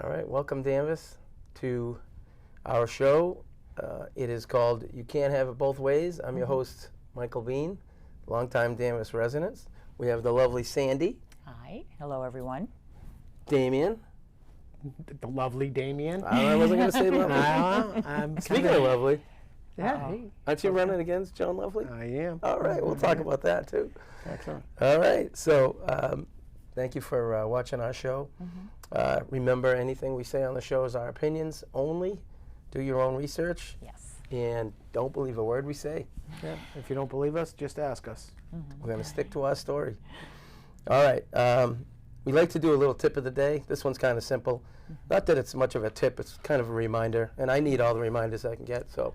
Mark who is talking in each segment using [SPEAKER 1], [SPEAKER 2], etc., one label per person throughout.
[SPEAKER 1] All right, welcome Danvers to our show. It is called You Can't Have It Both Ways. I'm your host, Michael Bean, longtime Danvers resident. We have the lovely Sandy.
[SPEAKER 2] Hi. Hello, everyone.
[SPEAKER 1] Damien.
[SPEAKER 3] The lovely Damien.
[SPEAKER 1] I wasn't going to say lovely. Speaking of lovely,
[SPEAKER 3] Yeah, hey,
[SPEAKER 1] aren't you running against Joan Lovely?
[SPEAKER 3] I am.
[SPEAKER 1] All right, we'll talk about that too.
[SPEAKER 3] Excellent.
[SPEAKER 1] All right, so thank you for watching our show. Remember, anything we say on the show is our opinions only. Do your own research.
[SPEAKER 2] Yes.
[SPEAKER 1] And don't believe a word we say.
[SPEAKER 3] Yeah. If you don't believe us, just ask us.
[SPEAKER 1] We're going to stick to our story. All right. We like to do a little tip of the day. This one's kind of simple. Not that it's much of a tip. It's kind of a reminder. And I need all the reminders I can get. So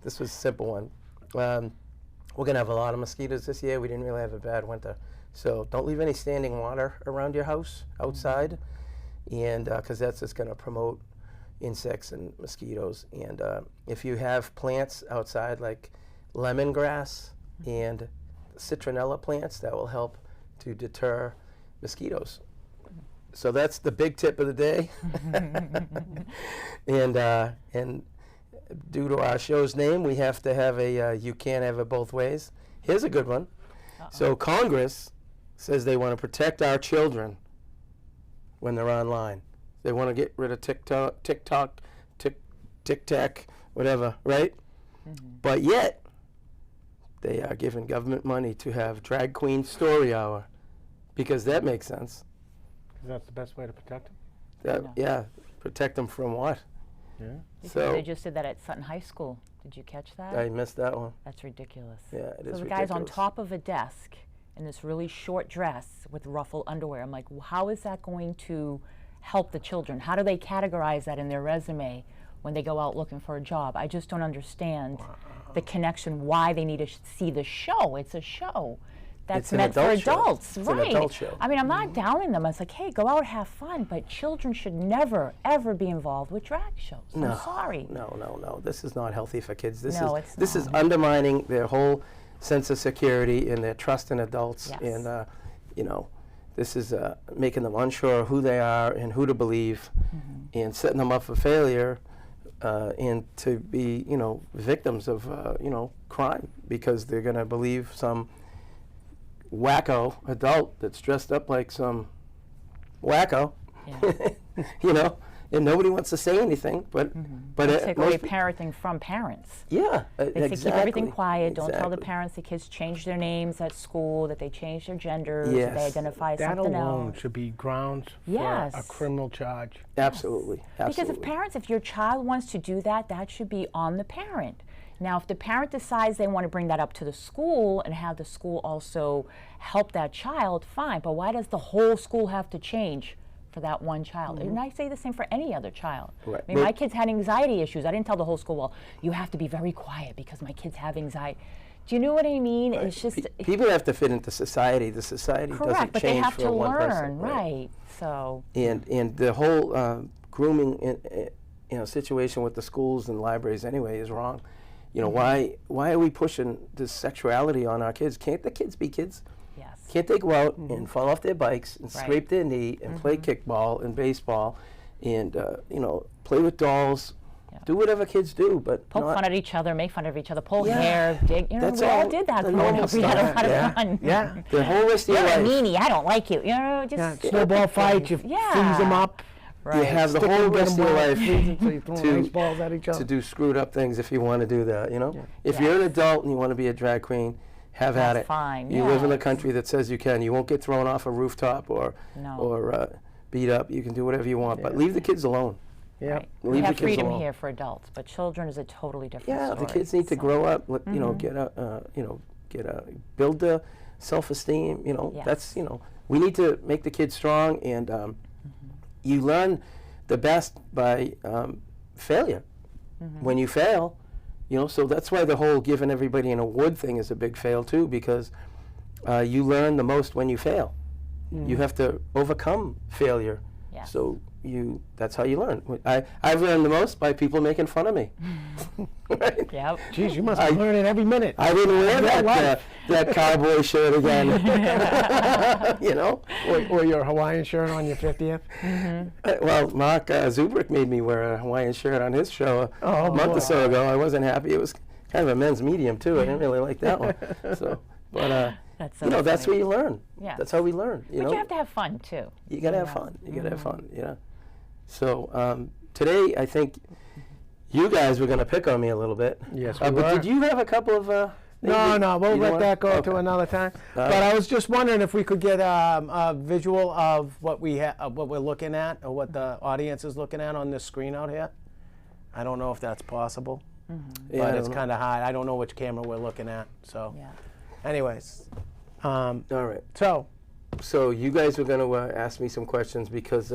[SPEAKER 1] this was a simple one. We're going to have a lot of mosquitoes this year. We didn't really have a bad winter. So don't leave any standing water around your house outside. And because that's just going to promote insects and mosquitoes. And if you have plants outside like lemongrass and citronella plants, that will help to deter mosquitoes. So that's the big tip of the day. And due to our show's name, we have to have a You Can't Have It Both Ways. Here's a good one. So Congress says they want to protect our children when they're online. They want to get rid of TikTok, TikTok, whatever, right? But yet, they are giving government money to have Drag Queen Story Hour, because that makes sense.
[SPEAKER 3] That's the best way to protect them.
[SPEAKER 1] Yeah, protect them from what?
[SPEAKER 3] Yeah.
[SPEAKER 2] Because they just did that at Sutton High School. Did you catch that?
[SPEAKER 1] I missed that one.
[SPEAKER 2] That's ridiculous.
[SPEAKER 1] Yeah, it is ridiculous.
[SPEAKER 2] So the guy's on top of a desk in this really short dress with ruffled underwear. I'm like, how is that going to help the children? How do they categorize that in their resume when they go out looking for a job? I just don't understand the connection, why they need to see the show. It's a show that's meant for adults.
[SPEAKER 1] It's
[SPEAKER 2] right.
[SPEAKER 1] an adult show.
[SPEAKER 2] I mean, I'm not downing them. It's like, hey, go out, have fun, but children should never, ever be involved with drag shows.
[SPEAKER 1] No,
[SPEAKER 2] I'm sorry.
[SPEAKER 1] No. This is not healthy for kids. This
[SPEAKER 2] It's
[SPEAKER 1] is undermining their whole sense of security and their trust in adults.
[SPEAKER 2] Yes.
[SPEAKER 1] And, this is making them unsure of who they are and who to believe, and setting them up for failure and to be, victims of, crime, because they're going to believe some wacko adult that's dressed up like some wacko,
[SPEAKER 2] Yeah.
[SPEAKER 1] and nobody wants to say anything, but
[SPEAKER 2] Take away parenting from parents.
[SPEAKER 1] yeah,
[SPEAKER 2] They say keep everything quiet. Don't tell the
[SPEAKER 1] Exactly.
[SPEAKER 2] parents the kids change their names at school, that they change their genders,
[SPEAKER 1] Yes.
[SPEAKER 2] they identify as
[SPEAKER 3] That
[SPEAKER 2] something
[SPEAKER 3] alone
[SPEAKER 2] else.
[SPEAKER 3] should be grounds
[SPEAKER 2] Yes.
[SPEAKER 3] for a criminal charge.
[SPEAKER 1] Absolutely.
[SPEAKER 2] Because if your child wants to do that, that should be on the parent. Now, if the parent decides they want to bring that up to the school and have the school also help that child, fine. But why does the whole school have to change for that one child? And I say the same for any other child.
[SPEAKER 1] Right.
[SPEAKER 2] I mean, my kids had anxiety issues. I didn't tell the whole school, well, you have to be very quiet because my kids have anxiety. Do you know what I mean? It's just
[SPEAKER 1] people have to fit into society. The society
[SPEAKER 2] correct,
[SPEAKER 1] doesn't
[SPEAKER 2] but they
[SPEAKER 1] change
[SPEAKER 2] have
[SPEAKER 1] for
[SPEAKER 2] to
[SPEAKER 1] one
[SPEAKER 2] learn,
[SPEAKER 1] person.
[SPEAKER 2] right? So
[SPEAKER 1] And the whole grooming situation with the schools and libraries anyway is wrong. Why are we pushing this sexuality on our kids? Can't the kids be kids?
[SPEAKER 2] yes,
[SPEAKER 1] Can't they go out and fall off their bikes and scrape their knee and play kickball and baseball and play with dolls?
[SPEAKER 2] Yeah.
[SPEAKER 1] Do whatever kids do, but
[SPEAKER 2] poke
[SPEAKER 1] not,
[SPEAKER 2] fun at each other, make fun of each other, pull
[SPEAKER 1] Yeah.
[SPEAKER 2] hair, dig.
[SPEAKER 1] That's
[SPEAKER 2] We all
[SPEAKER 1] all
[SPEAKER 2] did that
[SPEAKER 1] the
[SPEAKER 2] growing
[SPEAKER 1] normal
[SPEAKER 2] up. We had a
[SPEAKER 1] stuff.
[SPEAKER 2] lot
[SPEAKER 1] Yeah.
[SPEAKER 2] of fun.
[SPEAKER 3] Yeah.
[SPEAKER 1] the whole rest of
[SPEAKER 2] You're
[SPEAKER 1] your
[SPEAKER 2] a
[SPEAKER 1] life.
[SPEAKER 2] meanie. I don't like you. Just
[SPEAKER 3] Snowball fight, you freeze them up.
[SPEAKER 2] Right.
[SPEAKER 1] You have the
[SPEAKER 3] Stick
[SPEAKER 1] whole
[SPEAKER 3] them, get
[SPEAKER 1] rest of
[SPEAKER 3] them
[SPEAKER 1] your
[SPEAKER 3] wet,
[SPEAKER 1] life
[SPEAKER 3] freeze them so you throw
[SPEAKER 1] to-
[SPEAKER 3] ice balls at each
[SPEAKER 1] to
[SPEAKER 3] other.
[SPEAKER 1] do screwed up things if you want to do that, If
[SPEAKER 2] Yeah.
[SPEAKER 1] you're an adult and you want to be a drag queen, have at
[SPEAKER 2] That's
[SPEAKER 1] it.
[SPEAKER 2] fine,
[SPEAKER 1] You live in a
[SPEAKER 2] yes.
[SPEAKER 1] country that says you can. You won't get thrown off a rooftop or
[SPEAKER 2] No.
[SPEAKER 1] beat up. You can do whatever you want, but leave the kids alone.
[SPEAKER 3] Yeah.
[SPEAKER 2] Right.
[SPEAKER 1] Leave
[SPEAKER 2] We
[SPEAKER 1] the
[SPEAKER 2] have
[SPEAKER 1] kids
[SPEAKER 2] freedom
[SPEAKER 1] alone.
[SPEAKER 2] here for adults, but children is a totally different
[SPEAKER 1] Yeah,
[SPEAKER 2] story.
[SPEAKER 1] the kids need to
[SPEAKER 2] So,
[SPEAKER 1] grow up. Build the self-esteem.
[SPEAKER 2] Yes.
[SPEAKER 1] That's we need to make the kids strong, and you learn the best by failure. When you fail, so that's why the whole giving everybody an award thing is a big fail too, because you learn the most when you fail. You have to overcome failure.
[SPEAKER 2] Yes.
[SPEAKER 1] So that's how you learn. I've learned the most by people making fun of me. Right?
[SPEAKER 2] Yep.
[SPEAKER 3] Geez, you must be learning every minute.
[SPEAKER 1] I didn't wear
[SPEAKER 3] Yeah,
[SPEAKER 1] that cowboy shirt again. You know?
[SPEAKER 3] Or your Hawaiian shirt on your 50th.
[SPEAKER 1] Well, Mark Zubrick made me wear a Hawaiian shirt on his show
[SPEAKER 3] Oh,
[SPEAKER 1] a month
[SPEAKER 3] boy.
[SPEAKER 1] or so ago. I wasn't happy. It was kind of a men's medium too. I didn't really like that one. So, but
[SPEAKER 2] That's so
[SPEAKER 1] you know, that's
[SPEAKER 2] funny.
[SPEAKER 1] where you learn.
[SPEAKER 2] Yeah.
[SPEAKER 1] That's how we learn. You
[SPEAKER 2] But
[SPEAKER 1] know,
[SPEAKER 2] you have to have fun too.
[SPEAKER 1] you gotta have fun. You gotta have fun. Yeah. So today, I think you guys were gonna pick on me a little bit.
[SPEAKER 3] Yes,
[SPEAKER 1] But
[SPEAKER 3] we were.
[SPEAKER 1] did you have a couple of?
[SPEAKER 3] No, we'll
[SPEAKER 1] you
[SPEAKER 3] let
[SPEAKER 1] want-
[SPEAKER 3] that go
[SPEAKER 1] okay.
[SPEAKER 3] to another time.
[SPEAKER 1] All
[SPEAKER 3] But
[SPEAKER 1] right.
[SPEAKER 3] I was just wondering if we could get a visual of what what we're looking at, or what the audience is looking at on this screen out here. I don't know if that's possible,
[SPEAKER 1] Yeah, I
[SPEAKER 3] but it's
[SPEAKER 1] don't know.
[SPEAKER 3] kind of hard. I don't know which camera we're looking at. So,
[SPEAKER 2] Yeah.
[SPEAKER 3] anyways,
[SPEAKER 1] All right.
[SPEAKER 3] so
[SPEAKER 1] So you guys were going to ask me some questions because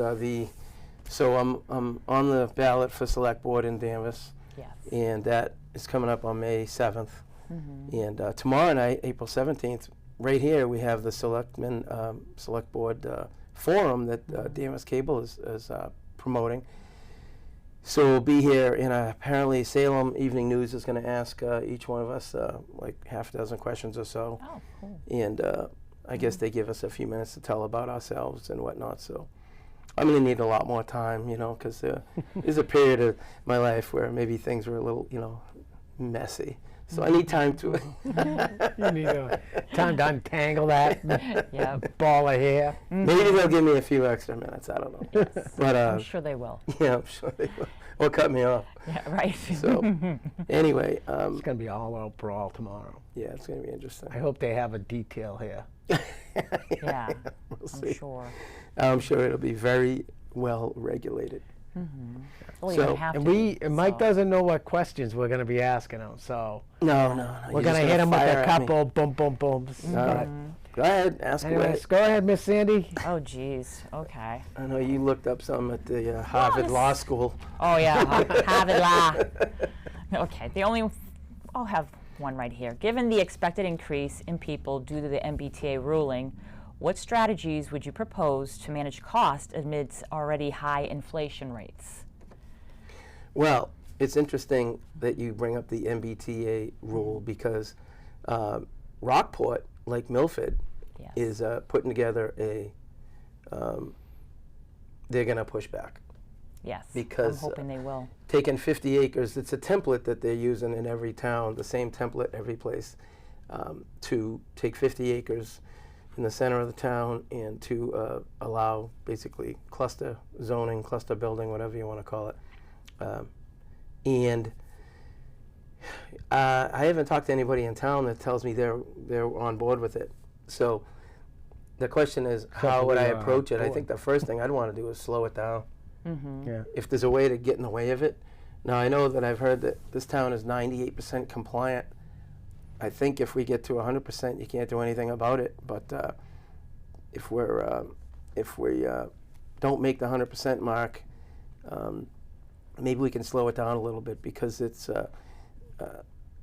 [SPEAKER 1] so I'm on the ballot for select board in Danvers,
[SPEAKER 2] Yes.
[SPEAKER 1] and that is coming up on May 7th. And tomorrow night, April 17th, right here we have the select board forum that Danvers Cable is promoting. So we'll be here, and apparently Salem Evening News is going to ask each one of us like half a dozen questions or so.
[SPEAKER 2] Oh, cool.
[SPEAKER 1] And I guess they give us a few minutes to tell about ourselves and whatnot. So I'm going to need a lot more time, you know, because there's a period of my life where maybe things were a little, you know, messy. So I need time to.
[SPEAKER 3] you need time to untangle that
[SPEAKER 2] Yep.
[SPEAKER 3] ball of hair.
[SPEAKER 1] Maybe they'll give me a few extra minutes. I don't know. But
[SPEAKER 2] I'm sure they will.
[SPEAKER 1] yeah, I'm sure they will. Or cut me off.
[SPEAKER 2] Yeah, right.
[SPEAKER 1] So anyway,
[SPEAKER 3] It's going to be all out brawl tomorrow.
[SPEAKER 1] yeah, it's going to be interesting.
[SPEAKER 3] I hope they have a detail here.
[SPEAKER 2] Yeah,
[SPEAKER 1] We'll
[SPEAKER 2] I'm
[SPEAKER 1] see.
[SPEAKER 2] sure.
[SPEAKER 1] I'm sure it'll be very well regulated.
[SPEAKER 2] Well,
[SPEAKER 1] So-
[SPEAKER 2] you have
[SPEAKER 3] And
[SPEAKER 2] to.
[SPEAKER 3] and Mike
[SPEAKER 2] so.
[SPEAKER 3] doesn't know what questions we're going to be asking him, so
[SPEAKER 1] No.
[SPEAKER 3] we're
[SPEAKER 1] you're
[SPEAKER 3] going to
[SPEAKER 1] just
[SPEAKER 3] hit him with
[SPEAKER 1] fire
[SPEAKER 3] a
[SPEAKER 1] at me.
[SPEAKER 3] couple boom, boom, booms.
[SPEAKER 1] All right. Go ahead, ask away.
[SPEAKER 3] Anyways, go ahead, Miss Sandy.
[SPEAKER 2] Oh, geez. Okay.
[SPEAKER 1] I know you looked up some at the Harvard
[SPEAKER 2] Yes.
[SPEAKER 1] Law School.
[SPEAKER 2] Oh, yeah. Harvard Law. Okay. I'll have one right here. Given the expected increase in people due to the MBTA ruling, what strategies would you propose to manage cost amidst already high inflation rates?
[SPEAKER 1] Well, it's interesting that you bring up the MBTA rule because Rockport, like Milford,
[SPEAKER 2] Yes.
[SPEAKER 1] is putting together they're going to push back.
[SPEAKER 2] Yes.
[SPEAKER 1] because,
[SPEAKER 2] I'm hoping they will.
[SPEAKER 1] Taking 50 acres, it's a template that they're using in every town, the same template every place, to take 50 acres in the center of the town and to allow basically cluster zoning, cluster building, whatever you want to call it. And I haven't talked to anybody in town that tells me they're on board with it. So the question is, how would I approach it? I think the first thing I'd want to do is slow it down.
[SPEAKER 3] Yeah.
[SPEAKER 1] If there's a way to get in the way of it. Now, I know that I've heard that this town is 98% compliant. I think if we get to 100%, you can't do anything about it. But if we don't make the 100% mark, maybe we can slow it down a little bit, because it's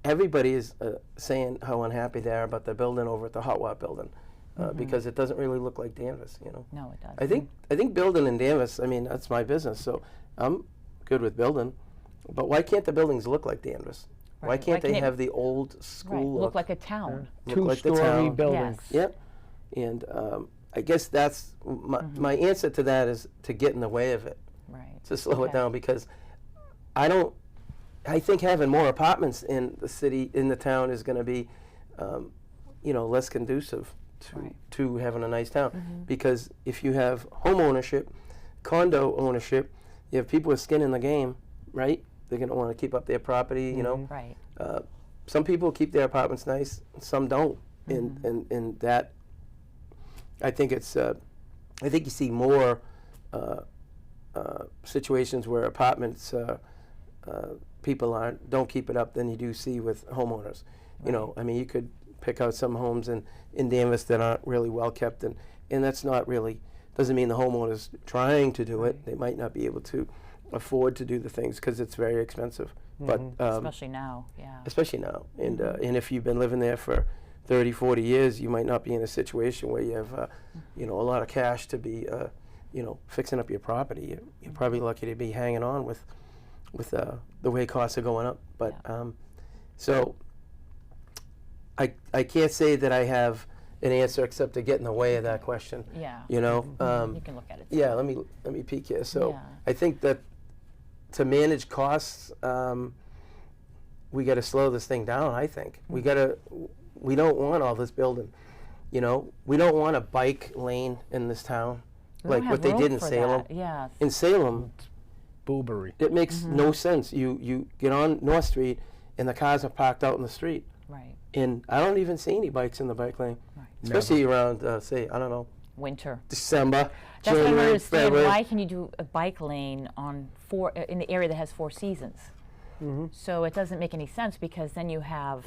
[SPEAKER 1] everybody is saying how unhappy they are about the building over at the Hot Wat building, because it doesn't really look like Danvers, you know.
[SPEAKER 2] No, it doesn't.
[SPEAKER 1] I think building in Danvers, I mean, that's my business, so I'm good with building. But why can't the buildings look like Danvers? Why
[SPEAKER 2] Right.
[SPEAKER 1] can't
[SPEAKER 2] Why
[SPEAKER 1] they
[SPEAKER 2] can't it-
[SPEAKER 1] have the old
[SPEAKER 2] Right.
[SPEAKER 1] school
[SPEAKER 2] Look like a town.
[SPEAKER 1] look like the
[SPEAKER 3] Two-story
[SPEAKER 1] town?
[SPEAKER 3] buildings.
[SPEAKER 2] Yes.
[SPEAKER 1] Yep. And I guess that's my answer to that, is to get in the way of it,
[SPEAKER 2] Right.
[SPEAKER 1] to slow it
[SPEAKER 2] Okay.
[SPEAKER 1] down, because I think having more apartments in the city, in the town, is going to be, less conducive
[SPEAKER 2] Right.
[SPEAKER 1] to having a nice town. Because if you have home ownership, condo ownership, you have people with skin in the game, right? They're going to want to keep up their property, you know.
[SPEAKER 2] Right.
[SPEAKER 1] Some people keep their apartments nice, some don't. And that, I think it's, I think you see more situations where apartments, people don't keep it up than you do see with homeowners. You know, I mean, you could pick out some homes in Danvers that aren't really well kept, and that's not really, doesn't mean the homeowner's trying to do it. They might not be able to afford to do the things because it's very expensive. But
[SPEAKER 2] Especially now. Yeah.
[SPEAKER 1] especially now, and if you've been living there for 30, 40 years, you might not be in a situation where you have, a lot of cash to be, fixing up your property, you're probably lucky to be hanging on with the way costs are going up. But so I can't say that I have an answer except to get in the way of that question.
[SPEAKER 2] Yeah.
[SPEAKER 1] You know.
[SPEAKER 2] You can look at it.
[SPEAKER 1] Yeah. Let me peek here. So
[SPEAKER 2] Yeah.
[SPEAKER 1] I think that to manage costs, we got to slow this thing down. I think we don't want all this building. We don't want a bike lane in this town,
[SPEAKER 2] We
[SPEAKER 1] like
[SPEAKER 2] don't
[SPEAKER 1] what
[SPEAKER 2] have
[SPEAKER 1] they
[SPEAKER 2] room
[SPEAKER 1] did in
[SPEAKER 2] for
[SPEAKER 1] Salem.
[SPEAKER 2] that. Yes.
[SPEAKER 1] In Salem,
[SPEAKER 3] Boobery.
[SPEAKER 1] it makes no sense. You get on North Street, and the cars are parked out in the street,
[SPEAKER 2] Right.
[SPEAKER 1] and I don't even see any bikes in the bike lane,
[SPEAKER 2] Right.
[SPEAKER 1] especially around, say, I don't know,
[SPEAKER 2] Winter.
[SPEAKER 1] December,
[SPEAKER 2] That's what I don't
[SPEAKER 1] January,
[SPEAKER 2] understand.
[SPEAKER 1] February.
[SPEAKER 2] Why can you do a bike lane on in the area that has 4 seasons? So it doesn't make any sense because then you have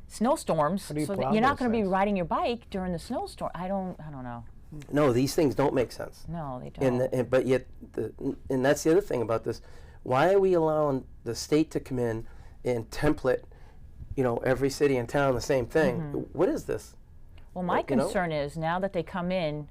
[SPEAKER 2] snowstorms.
[SPEAKER 3] How do you
[SPEAKER 2] So
[SPEAKER 3] plow
[SPEAKER 2] that you're not
[SPEAKER 3] those
[SPEAKER 2] going to be
[SPEAKER 3] things?
[SPEAKER 2] riding your bike during the snowstorm. I don't know.
[SPEAKER 1] No, these things don't make sense.
[SPEAKER 2] No, they don't.
[SPEAKER 1] But yet, and that's the other thing about this. Why are we allowing the state to come in and template, every city and town the same thing? What is this?
[SPEAKER 2] Well, my
[SPEAKER 1] you know?
[SPEAKER 2] concern is now that they come in,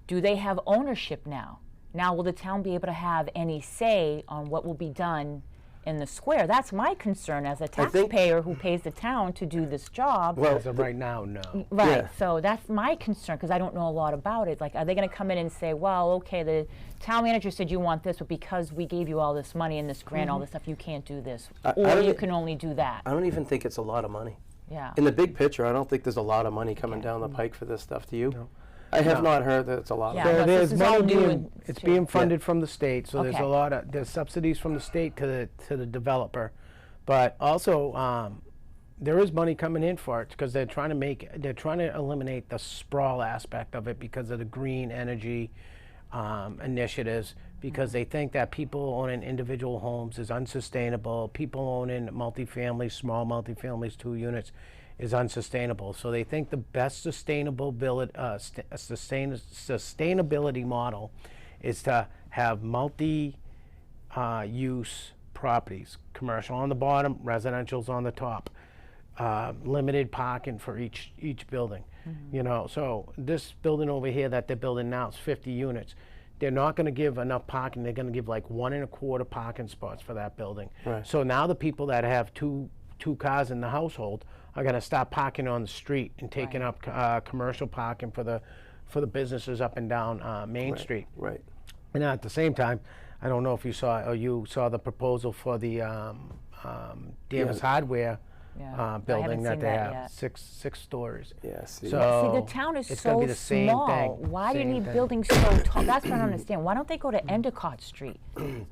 [SPEAKER 2] do they have ownership now? Now, will the town be able to have any say on what will be done in the square? That's my concern as a
[SPEAKER 1] think-
[SPEAKER 2] taxpayer who pays the town to do this job.
[SPEAKER 1] Well,
[SPEAKER 3] As of right now, no.
[SPEAKER 2] Right.
[SPEAKER 1] Yeah.
[SPEAKER 2] So that's my concern because I don't know a lot about it. Like, are they going to come in and say, well, okay, the town manager said you want this, but because we gave you all this money and this grant, all this stuff, you can't do this.
[SPEAKER 1] I
[SPEAKER 2] Or
[SPEAKER 1] don't
[SPEAKER 2] you
[SPEAKER 1] e-
[SPEAKER 2] can only do that.
[SPEAKER 1] I don't even think it's a lot of money.
[SPEAKER 2] Yeah.
[SPEAKER 1] In the big picture, I don't think there's a lot of money coming down the pike for this stuff. Do you? I have not heard that it's a lot
[SPEAKER 2] Yeah.
[SPEAKER 1] of
[SPEAKER 3] So
[SPEAKER 1] money.
[SPEAKER 2] Unless
[SPEAKER 3] there's
[SPEAKER 2] this is all
[SPEAKER 3] money
[SPEAKER 2] new
[SPEAKER 3] being,
[SPEAKER 2] and
[SPEAKER 3] it's
[SPEAKER 2] too.
[SPEAKER 3] being funded from the state, so there's
[SPEAKER 2] Okay.
[SPEAKER 3] a lot of, there's subsidies from the state to the developer. But also, there is money coming in for it because they're trying to eliminate the sprawl aspect of it because of the green energy initiatives, because they think that people owning individual homes is unsustainable. People owning multifamily, small multifamilies, 2 units, is unsustainable. So they think the best sustainability model is to have multi-use properties, commercial on the bottom, residential's on the top, limited parking for each building. So this building over here that they're building now is 50 units. They're not going to give enough parking. They're going to give like 1 1/4 parking spots for that building.
[SPEAKER 1] Right.
[SPEAKER 3] So now the people that have two cars in the household are going to stop parking on the street and taking up commercial parking for the businesses up and down Main Street.
[SPEAKER 1] Right.
[SPEAKER 3] And at the same time, I don't know if you saw the proposal for the Davis Hardware
[SPEAKER 2] Yeah. I haven't
[SPEAKER 3] building that
[SPEAKER 2] seen
[SPEAKER 3] they
[SPEAKER 2] that
[SPEAKER 3] have,
[SPEAKER 2] yet.
[SPEAKER 3] six stories.
[SPEAKER 1] Yeah. See.
[SPEAKER 3] So
[SPEAKER 2] See, the town is
[SPEAKER 3] it's gonna
[SPEAKER 2] so
[SPEAKER 3] be the same
[SPEAKER 2] small.
[SPEAKER 3] thing,
[SPEAKER 2] Why do you
[SPEAKER 3] same
[SPEAKER 2] need
[SPEAKER 3] thing.
[SPEAKER 2] buildings so tall? That's what I don't understand. Why don't they go to Endicott Street?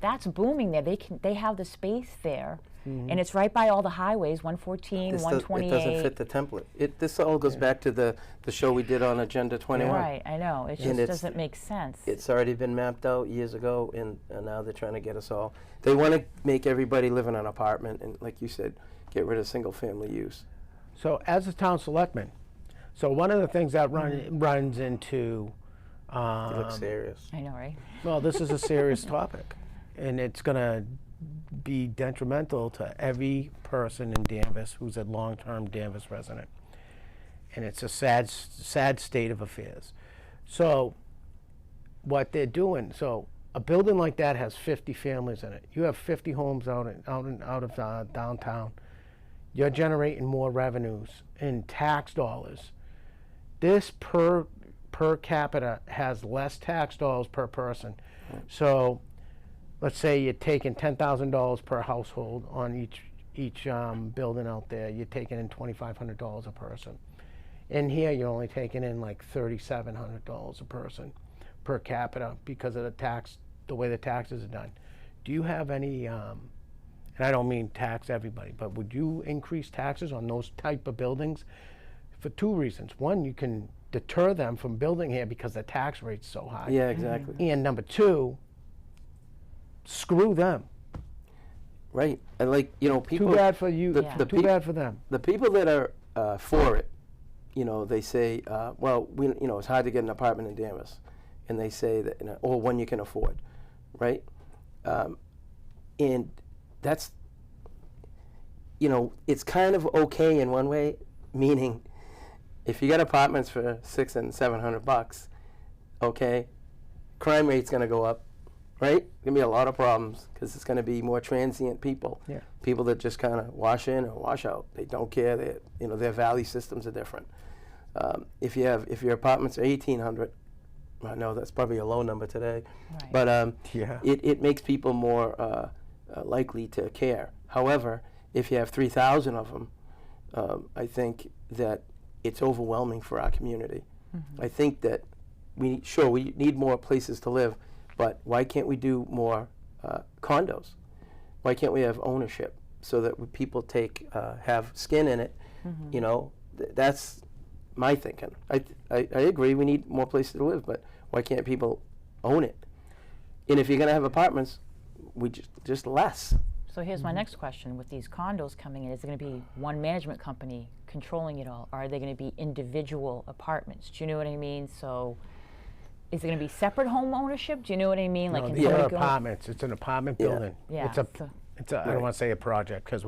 [SPEAKER 2] That's booming there. They have the space there, and it's right by all the highways, 114,
[SPEAKER 1] It
[SPEAKER 2] 128.
[SPEAKER 1] doesn't fit the template. This all goes back to the show we did on Agenda 21.
[SPEAKER 2] Right, I know. It just
[SPEAKER 1] it's-
[SPEAKER 2] doesn't make sense.
[SPEAKER 1] It's already been mapped out years ago, and now they're trying to get us all. They want to make everybody live in an apartment, and like you said, get rid of single-family use.
[SPEAKER 3] So as a town selectman, so one of the things that runs into,
[SPEAKER 1] It looks serious.
[SPEAKER 2] I know, right?
[SPEAKER 3] well, this is a serious topic, and it's going to be detrimental to every person in Danvers who's a long-term Danvers resident. And it's a sad state of affairs. So what they're doing, so a building like that has 50 families in it. You have 50 homes out of downtown. You're generating more revenues in tax dollars. This per capita has less tax dollars per person. So let's say you're taking $10,000 per household on each building out there. You're taking in $2,500 a person. In here, you're only taking in like $3,700 a person per capita because of the way the taxes are done. Do you have any, and I don't mean tax everybody, but would you increase taxes on those type of buildings? For 2 reasons. One, you can deter them from building here because the tax rate's so high.
[SPEAKER 1] Yeah, exactly.
[SPEAKER 3] And number 2, screw them.
[SPEAKER 1] Right. And people.
[SPEAKER 3] Too bad for you.
[SPEAKER 1] the
[SPEAKER 3] Too bad for them.
[SPEAKER 1] The people that are for it, they say, well, it's hard to get an apartment in Danvers, and they say that, or one you can afford, right? And that's, it's kind of okay in one way, meaning, if you get apartments for $600 and $700, okay, crime rate's going to go up, right? Going to be a lot of problems because it's going to be more transient people.
[SPEAKER 3] Yeah.
[SPEAKER 1] People that just kind of wash in or wash out. They don't care. They, you know, their value systems are different. If your apartments are 1,800, I know that's probably a low number today,
[SPEAKER 2] Right.
[SPEAKER 1] but
[SPEAKER 3] Yeah.
[SPEAKER 1] it makes people more likely to care. However, if you have 3,000 of them, I think that it's overwhelming for our community. I think that we need more places to live, but why can't we do more condos? Why can't we have ownership so that people have skin in it? You know, that's my thinking. I agree we need more places to live, but why can't people own it? And if you're going to have apartments, we just less.
[SPEAKER 2] So here's my next question. With these condos coming in, is it going to be one management company controlling it all? Or are they going to be individual apartments? Do you know what I mean? So is it going to be separate home ownership? Do you know what I mean?
[SPEAKER 3] No,
[SPEAKER 2] can
[SPEAKER 3] these are
[SPEAKER 2] somebody go-
[SPEAKER 3] apartments. It's an apartment
[SPEAKER 1] Yeah.
[SPEAKER 3] building.
[SPEAKER 2] Yeah,
[SPEAKER 3] It's a, I don't want to say a project because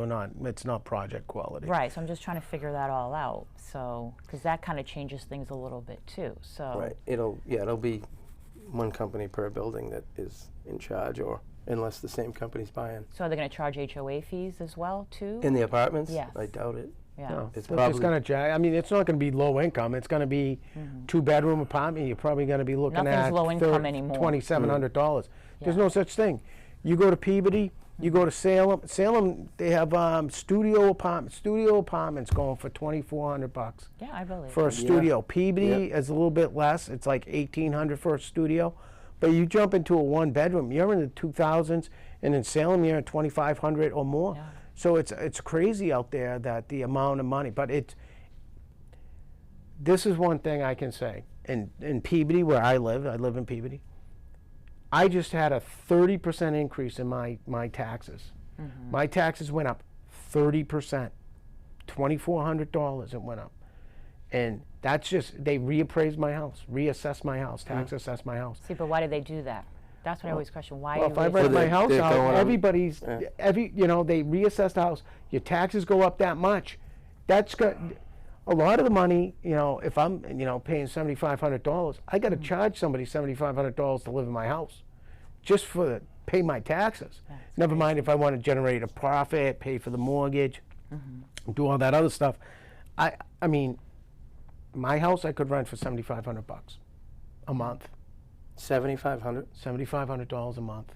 [SPEAKER 3] it's not project quality.
[SPEAKER 2] Right, so I'm just trying to figure that all out. So, because that kind of changes things a little bit too. So,
[SPEAKER 1] Right. It'll be one company per building that is in charge, or unless the same company's buying.
[SPEAKER 2] so are they going to charge HOA fees as well too?
[SPEAKER 1] In the apartments?
[SPEAKER 2] Yes.
[SPEAKER 1] I doubt it.
[SPEAKER 2] Yeah.
[SPEAKER 3] No,
[SPEAKER 1] It's
[SPEAKER 3] they're
[SPEAKER 1] probably-
[SPEAKER 3] just going to I mean, it's not going to be low income. It's going to be 2-bedroom apartment. You're probably going to be looking
[SPEAKER 2] Nothing's
[SPEAKER 3] at
[SPEAKER 2] low income anymore.
[SPEAKER 3] $2,700. There's
[SPEAKER 2] Yeah.
[SPEAKER 3] no such thing. You go to Peabody, you go to Salem. Salem, they have studio apartments going for $2,400
[SPEAKER 2] Yeah, I believe.
[SPEAKER 3] for a
[SPEAKER 2] it.
[SPEAKER 3] studio. Peabody
[SPEAKER 1] Yeah.
[SPEAKER 3] is a little bit less. It's like $1,800 for a studio. But you jump into a 1-bedroom, you're in the 2,000s, and in Salem you're at 2,500 or more.
[SPEAKER 2] Yeah.
[SPEAKER 3] So it's crazy out there that the amount of money. But this is one thing I can say. In Peabody, where I live in Peabody, I just had a 30% increase in my taxes. My taxes went up 30%, $2,400 it went up. And that's just, they reappraised my house, reassessed my house, tax assessed my house.
[SPEAKER 2] See, but why did they do that? That's what I always question. Why?
[SPEAKER 3] Well,
[SPEAKER 2] do
[SPEAKER 3] if I
[SPEAKER 2] they-
[SPEAKER 3] rent my
[SPEAKER 1] they're-
[SPEAKER 3] house
[SPEAKER 1] they're
[SPEAKER 3] out,
[SPEAKER 1] going on-
[SPEAKER 3] everybody's,
[SPEAKER 1] yeah.
[SPEAKER 3] they reassess the house. Your taxes go up that much. That's got a lot of the money. If I'm, paying $7,500, I got to charge somebody $7,500 to live in my house, just for pay my taxes.
[SPEAKER 2] That's
[SPEAKER 3] Never mind if I want to generate a profit, pay for the mortgage, do all that other stuff. I mean, my house I could rent for $7,500 a month.
[SPEAKER 1] 7,500.
[SPEAKER 3] $7,500 a month.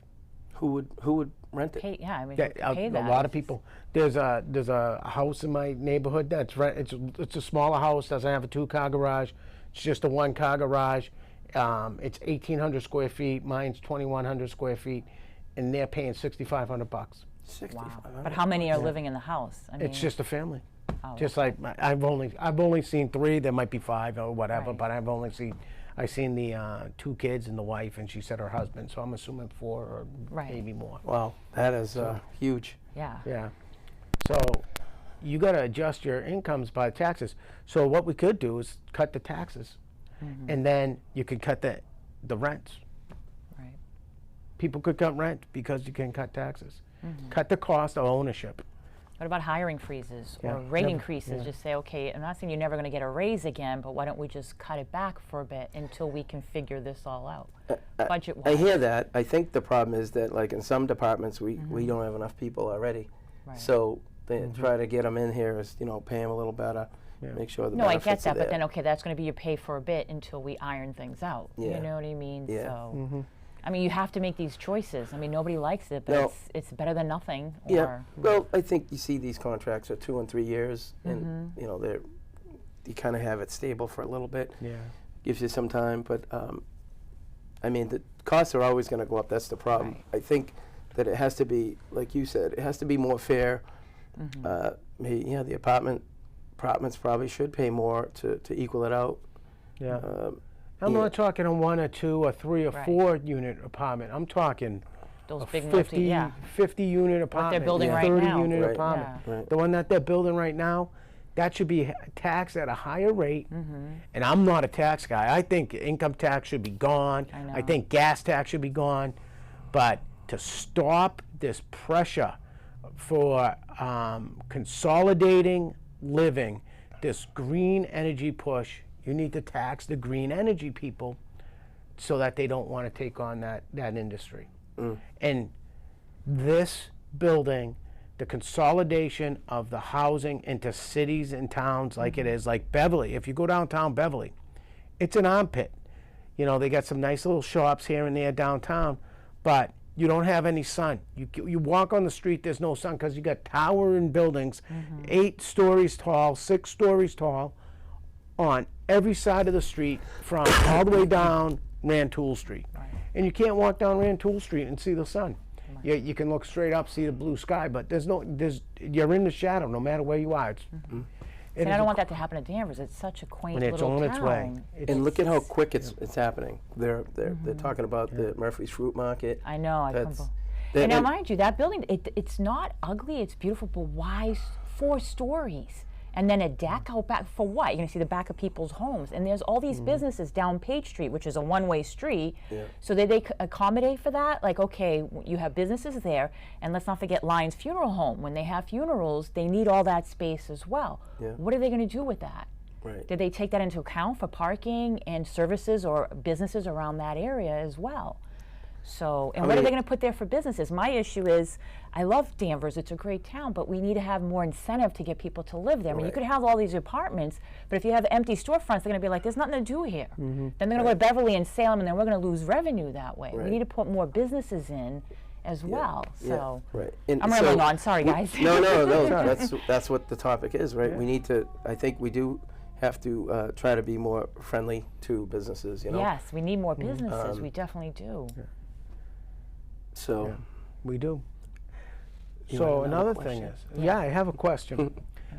[SPEAKER 1] Who would rent it?
[SPEAKER 2] Pay, yeah, I mean,
[SPEAKER 3] Yeah,
[SPEAKER 2] who could pay
[SPEAKER 3] a
[SPEAKER 2] that?
[SPEAKER 3] lot of people. There's a house in my neighborhood that's it's a smaller house, doesn't have a 2-car garage. It's just a 1-car garage. It's 1,800 square feet. Mine's 2,100 square feet, and they're paying $6,500.
[SPEAKER 2] Wow.
[SPEAKER 1] 6,500.
[SPEAKER 2] But how many are living in the house? I mean,
[SPEAKER 3] It's just a family.
[SPEAKER 2] oh,
[SPEAKER 3] Just like I've only seen 3. There might be 5 or whatever,
[SPEAKER 2] Right.
[SPEAKER 3] but I've seen the 2 kids and the wife, and she said her husband. So I'm assuming 4 or
[SPEAKER 2] Right.
[SPEAKER 3] maybe more.
[SPEAKER 1] Wow, that is huge.
[SPEAKER 2] yeah.
[SPEAKER 3] Yeah. So you got to adjust your incomes by taxes. So what we could do is cut the taxes, and then you could cut the rents.
[SPEAKER 2] Right.
[SPEAKER 3] People could cut rent because you can cut taxes. Cut the cost of ownership.
[SPEAKER 2] What about hiring freezes
[SPEAKER 3] Yeah,
[SPEAKER 2] or rate
[SPEAKER 3] never-
[SPEAKER 2] increases?
[SPEAKER 3] yeah.
[SPEAKER 2] Just say, okay, I'm not saying you're never going to get a raise again, but why don't we just cut it back for a bit until we can figure this all out,
[SPEAKER 1] I
[SPEAKER 2] budget-wise?
[SPEAKER 1] hear that. I think the problem is that, like in some departments, we don't have enough people already.
[SPEAKER 2] Right.
[SPEAKER 1] So they try to get them in here as pay them a little better,
[SPEAKER 3] Yeah.
[SPEAKER 1] make sure the
[SPEAKER 2] No, I get
[SPEAKER 1] benefits are
[SPEAKER 2] that, but
[SPEAKER 1] there.
[SPEAKER 2] then okay, that's going to be your pay for a bit until we iron things out.
[SPEAKER 1] Yeah.
[SPEAKER 2] You know what I mean?
[SPEAKER 1] Yeah.
[SPEAKER 2] So, I mean, you have to make these choices. I mean, nobody likes it, but
[SPEAKER 1] No.
[SPEAKER 2] it's better than nothing.
[SPEAKER 1] Yeah.
[SPEAKER 2] Or,
[SPEAKER 1] Well, I think you see these contracts are 2 and 3 years, and you kind of have it stable for a little bit.
[SPEAKER 3] Yeah.
[SPEAKER 1] Gives you some time, but I mean the costs are always going to go up. That's the problem.
[SPEAKER 2] Right.
[SPEAKER 1] I think that it has to be, like you said, it has to be more fair. The apartments probably should pay more to equal it out.
[SPEAKER 3] Yeah.
[SPEAKER 1] Um,
[SPEAKER 3] I'm
[SPEAKER 1] yeah.
[SPEAKER 3] not talking a 1 or 2 or 3 or
[SPEAKER 2] Right.
[SPEAKER 3] 4 unit apartment. I'm talking
[SPEAKER 2] those
[SPEAKER 3] a
[SPEAKER 2] big
[SPEAKER 3] 50,
[SPEAKER 2] multi,
[SPEAKER 3] 50 unit apartment.
[SPEAKER 2] building
[SPEAKER 1] right
[SPEAKER 3] 30
[SPEAKER 2] now.
[SPEAKER 3] unit
[SPEAKER 1] Right.
[SPEAKER 3] apartment.
[SPEAKER 2] Yeah.
[SPEAKER 1] Right.
[SPEAKER 3] The one that they're building right now, that should be taxed at a higher rate. And I'm not a tax guy. I think income tax should be gone.
[SPEAKER 2] I know.
[SPEAKER 3] I think gas tax should be gone. But to stop this pressure for consolidating living, this green energy push, you need to tax the green energy people so that they don't want to take on that industry. And this building, the consolidation of the housing into cities and towns like it is, like Beverly. If you go downtown Beverly, it's an armpit. You know, they got some nice little shops here and there downtown, but you don't have any sun. You walk on the street, there's no sun because you got towering buildings, 8 stories tall, 6 stories tall, on every side of the street from all the way down Rantoul Street. And you can't walk down Rantoul Street and see the sun. You can look straight up, see the blue sky, but you're in the shadow no matter where you are.
[SPEAKER 2] And I don't want that to happen at Danvers. It's such a quaint
[SPEAKER 3] when it's
[SPEAKER 2] little
[SPEAKER 3] on
[SPEAKER 2] town.
[SPEAKER 3] its way.
[SPEAKER 1] And look at how quick it's happening. They're talking about the Murphy's Fruit Market.
[SPEAKER 2] I know.
[SPEAKER 1] That's-
[SPEAKER 2] And now, mind you, that building, it's not ugly, it's beautiful, but why 4 stories? And then a deck out back for what? You're going to see the back of people's homes. And there's all these businesses down Page Street, which is a one-way street.
[SPEAKER 1] Yeah.
[SPEAKER 2] So they accommodate for that? Like, okay, you have businesses there, and let's not forget Lions Funeral Home. When they have funerals, they need all that space as well.
[SPEAKER 1] Yeah.
[SPEAKER 2] What are they going to do with that?
[SPEAKER 1] Right.
[SPEAKER 2] Did they take that into account for parking and services or businesses around that area as well? So, and what are they going to put there for businesses? My issue is, I love Danvers, it's a great town, but we need to have more incentive to get people to live there. I mean, you
[SPEAKER 1] Right.
[SPEAKER 2] could have all these apartments, but if you have empty storefronts, they're going to be like, there's nothing to do here. Then they're going to go to Beverly and Salem, and then we're going to lose revenue that way. We
[SPEAKER 1] Right.
[SPEAKER 2] need to put more businesses in as well. So,
[SPEAKER 1] Right. And
[SPEAKER 2] I'm
[SPEAKER 1] so
[SPEAKER 2] rambling on, sorry guys.
[SPEAKER 1] No, that's what the topic is, right? We need to, I think we do have to try to be more friendly to businesses, you know?
[SPEAKER 2] Yes, we need more businesses, we definitely do.
[SPEAKER 1] So,
[SPEAKER 3] We do.
[SPEAKER 1] You
[SPEAKER 3] So
[SPEAKER 1] want another
[SPEAKER 3] another thing
[SPEAKER 1] question?
[SPEAKER 3] is, yeah, I have a question.
[SPEAKER 2] Go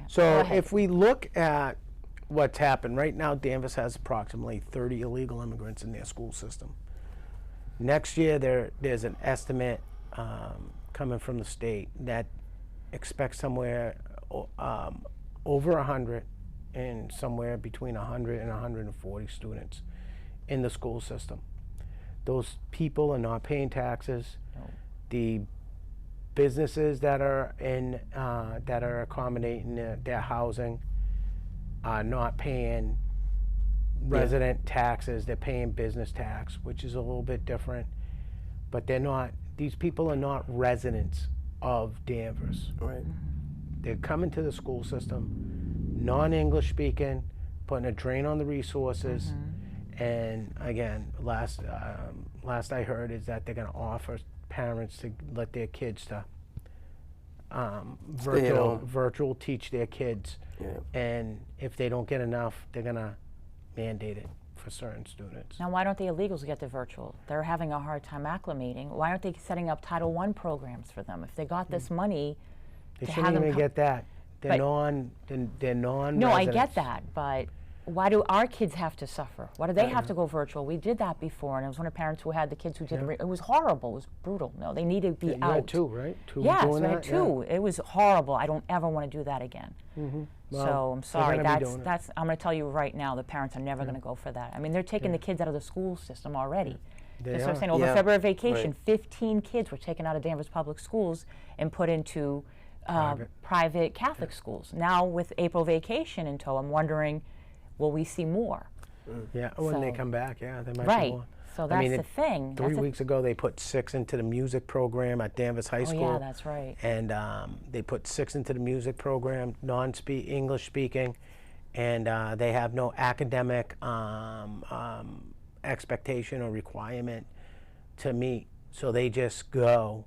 [SPEAKER 3] So
[SPEAKER 2] ahead.
[SPEAKER 3] if we look at what's happened, right now Danvers has approximately 30 illegal immigrants in their school system. Next year there's an estimate coming from the state that expects somewhere over 100 and somewhere between 100 and 140 students in the school system. Those people are not paying taxes. The businesses that are accommodating their housing are not paying resident taxes. They're paying business tax, which is a little bit different. But these people are not residents of Danvers.
[SPEAKER 1] right.
[SPEAKER 3] They're coming to the school system, non-English speaking, putting a drain on the resources. And again, last I heard is that they're going to offer parents to let their kids to
[SPEAKER 1] Stay at home.
[SPEAKER 3] virtual teach their kids.
[SPEAKER 1] Yeah.
[SPEAKER 3] And if they don't get enough, they're going to mandate it for certain students.
[SPEAKER 2] Now, why don't the illegals get the virtual? They're having a hard time acclimating. Why aren't they setting up Title I programs for them? If they got this money,
[SPEAKER 3] They
[SPEAKER 2] to
[SPEAKER 3] shouldn't
[SPEAKER 2] have them
[SPEAKER 3] even
[SPEAKER 2] come-
[SPEAKER 3] get that. They're
[SPEAKER 2] But-
[SPEAKER 3] they're non-residents.
[SPEAKER 2] No, I get that, but why do our kids have to suffer? Why do they have to go virtual? We did that before, and it was one of the parents who had the kids who did it. It was horrible. It was brutal. No, they need to be
[SPEAKER 3] You
[SPEAKER 2] out.
[SPEAKER 3] had 2, right? 2
[SPEAKER 2] Yes,
[SPEAKER 3] doing
[SPEAKER 2] we had
[SPEAKER 3] that?
[SPEAKER 2] 2. It was horrible. I don't ever want to do that again.
[SPEAKER 3] Well,
[SPEAKER 2] So I'm
[SPEAKER 3] they're
[SPEAKER 2] sorry.
[SPEAKER 3] gonna be doing it.
[SPEAKER 2] That's. I'm going to tell you right now. The parents are never going to go for that. I mean, they're taking the kids out of the school system already.
[SPEAKER 3] They
[SPEAKER 2] That's what I'm
[SPEAKER 3] are.
[SPEAKER 2] saying. Over
[SPEAKER 1] Yeah,
[SPEAKER 2] February vacation,
[SPEAKER 1] right.
[SPEAKER 2] 15 kids were taken out of Danvers Public Schools and put into private Catholic schools. Now with April vacation in tow, I'm wondering, will we see more?
[SPEAKER 3] Yeah, when they
[SPEAKER 2] So-
[SPEAKER 3] come back, yeah, they might be
[SPEAKER 2] Right.
[SPEAKER 3] more.
[SPEAKER 2] So
[SPEAKER 3] I
[SPEAKER 2] that's
[SPEAKER 3] mean,
[SPEAKER 2] the thing.
[SPEAKER 3] 3
[SPEAKER 2] That's the-
[SPEAKER 3] weeks ago, they put 6 into the music program at Danvers High
[SPEAKER 2] Oh
[SPEAKER 3] School.
[SPEAKER 2] yeah, that's right.
[SPEAKER 3] And they put 6 into the music program, English speaking, and they have no academic expectation or requirement to meet. So they just go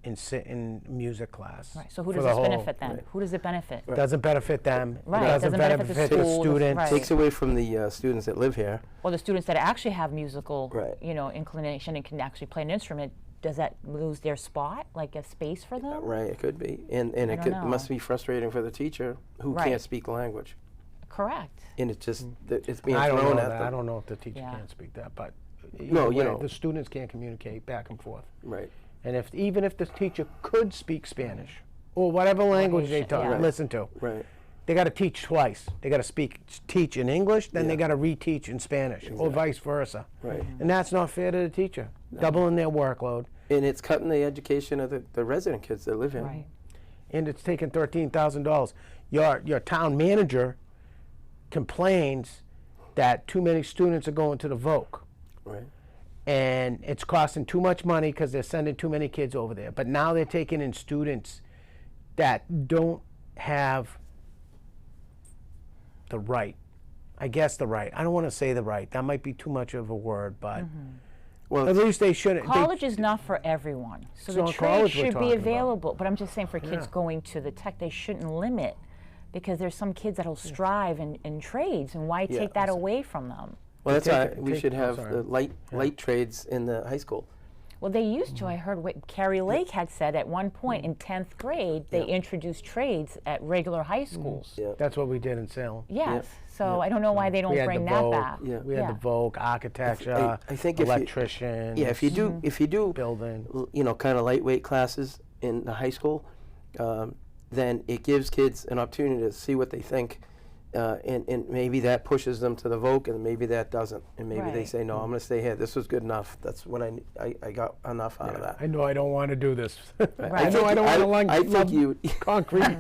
[SPEAKER 3] and sit in music class.
[SPEAKER 2] Right. So who
[SPEAKER 3] for
[SPEAKER 2] does
[SPEAKER 3] the
[SPEAKER 2] this
[SPEAKER 3] whole-
[SPEAKER 2] benefit then? Who does it benefit?
[SPEAKER 3] Doesn't benefit them.
[SPEAKER 2] Right,
[SPEAKER 3] It doesn't benefit the
[SPEAKER 2] school,
[SPEAKER 3] students.
[SPEAKER 2] right.
[SPEAKER 1] Takes away from the students that live here.
[SPEAKER 2] Or the students that actually have musical,
[SPEAKER 1] Right.
[SPEAKER 2] inclination and can actually play an instrument. Does that lose their spot, like a space for them?
[SPEAKER 1] Right, it could be. And it
[SPEAKER 2] don't
[SPEAKER 1] could,
[SPEAKER 2] know.
[SPEAKER 1] must be frustrating for the teacher who
[SPEAKER 2] Right.
[SPEAKER 1] can't speak the language.
[SPEAKER 2] Correct.
[SPEAKER 1] And it's just, it's being
[SPEAKER 3] I don't
[SPEAKER 1] thrown
[SPEAKER 3] know
[SPEAKER 1] at
[SPEAKER 3] that.
[SPEAKER 1] them.
[SPEAKER 3] I don't know if the teacher
[SPEAKER 2] Yeah.
[SPEAKER 3] can't speak that, but
[SPEAKER 1] No, you
[SPEAKER 3] way,
[SPEAKER 1] know.
[SPEAKER 3] the students can't communicate back and forth.
[SPEAKER 1] Right.
[SPEAKER 3] And even if the teacher could speak Spanish or whatever language they
[SPEAKER 2] Haitian,
[SPEAKER 3] talk,
[SPEAKER 2] yeah. Right.
[SPEAKER 3] listen to,
[SPEAKER 1] Right.
[SPEAKER 3] they got to teach twice. They got to teach in English, then they
[SPEAKER 1] Yeah.
[SPEAKER 3] got to reteach in Spanish, or vice versa.
[SPEAKER 1] Right.
[SPEAKER 3] And that's not fair to the teacher, doubling their workload.
[SPEAKER 1] And it's cutting the education of the resident kids that live here.
[SPEAKER 2] Right.
[SPEAKER 3] And it's taking $13,000. Your town manager complains that too many students are going to the Voc.
[SPEAKER 1] Right.
[SPEAKER 3] and it's costing too much money because they're sending too many kids over there. But now they're taking in students that don't have the right. I guess the right. I don't want to say the right. That might be too much of a word, but
[SPEAKER 1] Well,
[SPEAKER 3] at least they shouldn't.
[SPEAKER 2] College is not for everyone, so the
[SPEAKER 3] not
[SPEAKER 2] trade
[SPEAKER 3] college we're
[SPEAKER 2] should be
[SPEAKER 3] talking about.
[SPEAKER 2] available. But I'm just saying for kids
[SPEAKER 3] Yeah.
[SPEAKER 2] going to the tech, they shouldn't limit, because there's some kids that'll strive in trades, and why
[SPEAKER 1] Yeah.
[SPEAKER 2] take that away from them?
[SPEAKER 1] well, that's
[SPEAKER 3] Take
[SPEAKER 1] why
[SPEAKER 3] it-
[SPEAKER 1] we
[SPEAKER 3] take-
[SPEAKER 1] should
[SPEAKER 3] I'm
[SPEAKER 1] have
[SPEAKER 3] sorry.
[SPEAKER 1] light trades in the high school.
[SPEAKER 2] Well, they used to. I heard what Carrie Lake had said at one point in 10th grade, they introduced trades at regular high schools.
[SPEAKER 1] Yeah.
[SPEAKER 3] That's what we did in Salem.
[SPEAKER 2] Yes. So I don't know why they don't
[SPEAKER 3] We had
[SPEAKER 2] bring
[SPEAKER 3] the
[SPEAKER 2] that
[SPEAKER 3] Vogue.
[SPEAKER 2] back.
[SPEAKER 1] Yeah.
[SPEAKER 3] We had the Vogue, architecture,
[SPEAKER 1] I think if you-
[SPEAKER 3] electrician.
[SPEAKER 1] Yeah, if you do
[SPEAKER 3] building.
[SPEAKER 1] you know, kind of lightweight classes in the high school, then it gives kids an opportunity to see what they think, and maybe that pushes them to the Vogue, and maybe that doesn't, and maybe they
[SPEAKER 2] Right.
[SPEAKER 1] say, no, I'm going to stay here. This was good enough. That's what I got enough out of that.
[SPEAKER 3] I know I don't want to do this.
[SPEAKER 2] Right.
[SPEAKER 3] I know I don't want to
[SPEAKER 1] I think you
[SPEAKER 3] concrete.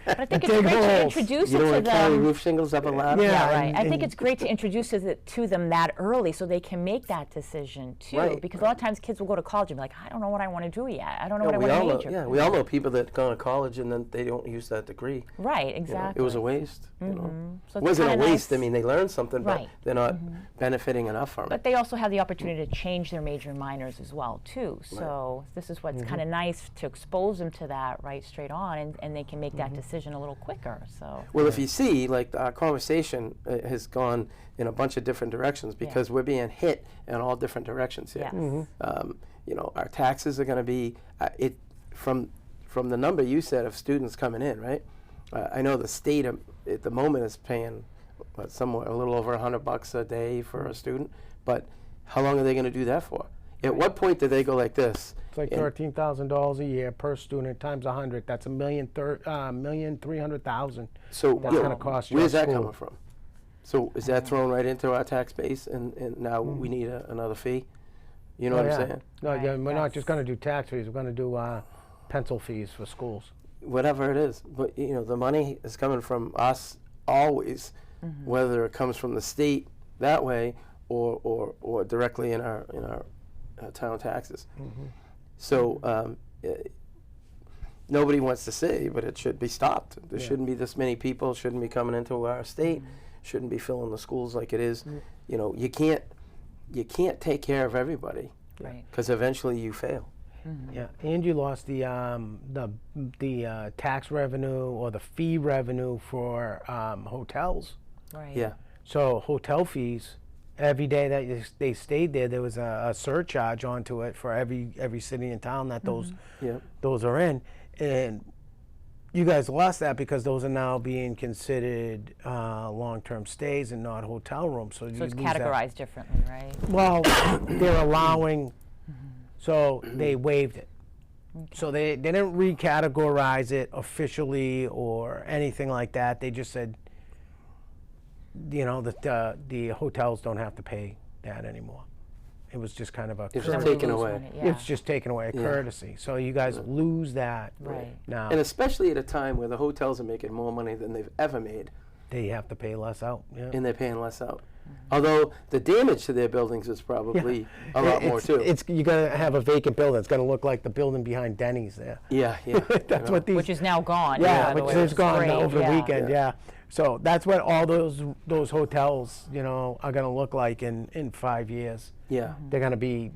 [SPEAKER 2] But I think it's
[SPEAKER 3] Dig
[SPEAKER 2] great to
[SPEAKER 3] holes.
[SPEAKER 2] introduce
[SPEAKER 1] you
[SPEAKER 2] it
[SPEAKER 1] don't
[SPEAKER 2] to
[SPEAKER 1] want to carry
[SPEAKER 2] them.
[SPEAKER 1] roof shingles up a ladder.
[SPEAKER 3] Yeah.
[SPEAKER 2] Yeah, right. I
[SPEAKER 3] and-
[SPEAKER 2] think it's great to introduce it to them that early so they can make that decision too.
[SPEAKER 1] Right,
[SPEAKER 2] Because a lot of times kids will go to college and be like, I don't know what I want to do yet. I don't know what I
[SPEAKER 1] we
[SPEAKER 2] want
[SPEAKER 1] all
[SPEAKER 2] to
[SPEAKER 1] know,
[SPEAKER 2] major.
[SPEAKER 1] yeah, we all know people that go to college and then they don't use that degree.
[SPEAKER 2] Right,
[SPEAKER 1] You know,
[SPEAKER 2] exactly.
[SPEAKER 1] it was a waste. You know,
[SPEAKER 2] So
[SPEAKER 1] it
[SPEAKER 2] it's
[SPEAKER 1] wasn't a
[SPEAKER 2] kinda
[SPEAKER 1] waste.
[SPEAKER 2] nice-
[SPEAKER 1] I mean, they learned something, but
[SPEAKER 2] Right.
[SPEAKER 1] they're not benefiting enough from
[SPEAKER 2] But
[SPEAKER 1] it.
[SPEAKER 2] they also have the opportunity to change their major and minors as well too. So this is what's kind of nice to expose them to that right straight on, and they can make that decision a little quicker. So
[SPEAKER 1] Well, if you see, like, our conversation has gone in a bunch of different directions because we're being hit in all different directions here.
[SPEAKER 2] yes.
[SPEAKER 1] You know, our taxes are going to be from the number you said of students coming in, right? I know the state at the moment is paying somewhere a little over $100 a day for a student, but how long are they going to do that for? At what point do they go like this?
[SPEAKER 3] It's like
[SPEAKER 1] and-
[SPEAKER 3] $13,000 a year per student times 100. That's $1,300,000.
[SPEAKER 1] So
[SPEAKER 3] That's gonna cost your
[SPEAKER 1] where's that
[SPEAKER 3] school.
[SPEAKER 1] coming from? So is that thrown right into our tax base, and now we need another fee? You know what I'm saying?
[SPEAKER 3] No,
[SPEAKER 2] Right,
[SPEAKER 3] yeah, we're not
[SPEAKER 2] yes.
[SPEAKER 3] just going to do tax fees. We're going to do pencil fees for schools.
[SPEAKER 1] Whatever it is, but you know, the money is coming from us always, whether it comes from the state that way or directly in our town taxes. So nobody wants to say, but it should be stopped. There shouldn't be this many people. Shouldn't be coming into our state. Shouldn't be filling the schools like it is. You know, you can't take care of everybody
[SPEAKER 2] Right.
[SPEAKER 1] because eventually you fail.
[SPEAKER 3] Yeah, and you lost the tax revenue or the fee revenue for hotels.
[SPEAKER 2] Right.
[SPEAKER 1] Yeah.
[SPEAKER 3] So hotel fees, every day that they stayed there was a surcharge onto it for every city and town that
[SPEAKER 1] Yeah.
[SPEAKER 3] those are in, and you guys lost that because those are now being considered long-term stays and not hotel rooms. So,
[SPEAKER 2] So
[SPEAKER 3] you
[SPEAKER 2] it's
[SPEAKER 3] lose that.
[SPEAKER 2] categorized differently, right?
[SPEAKER 3] Well, they're allowing, so they waived it. So they didn't recategorize it officially or anything like that. They just said, you know, that the hotels don't have to pay that anymore. It was just kind of a
[SPEAKER 1] It's
[SPEAKER 2] Then
[SPEAKER 1] just
[SPEAKER 2] we
[SPEAKER 1] taken
[SPEAKER 2] lose
[SPEAKER 1] away.
[SPEAKER 2] money, yeah.
[SPEAKER 3] It's just taken away, a courtesy. So you guys lose that
[SPEAKER 2] Right.
[SPEAKER 3] now.
[SPEAKER 1] And especially at a time where the hotels are making more money than they've ever made,
[SPEAKER 3] They have to pay less out. Yeah.
[SPEAKER 1] and they're paying less out. Although the damage to their buildings is probably a lot more too.
[SPEAKER 3] You're gonna have a vacant building. It's gonna look like the building behind Denny's there.
[SPEAKER 1] Yeah, yeah.
[SPEAKER 3] That's what these.
[SPEAKER 2] Which is now gone.
[SPEAKER 3] Yeah,
[SPEAKER 2] by the
[SPEAKER 3] which
[SPEAKER 2] way,
[SPEAKER 3] is gone
[SPEAKER 2] great,
[SPEAKER 3] over the
[SPEAKER 2] yeah.
[SPEAKER 3] weekend. Yeah. So that's what all those hotels, you know, are gonna look like in 5 years.
[SPEAKER 1] Yeah,
[SPEAKER 3] They're gonna be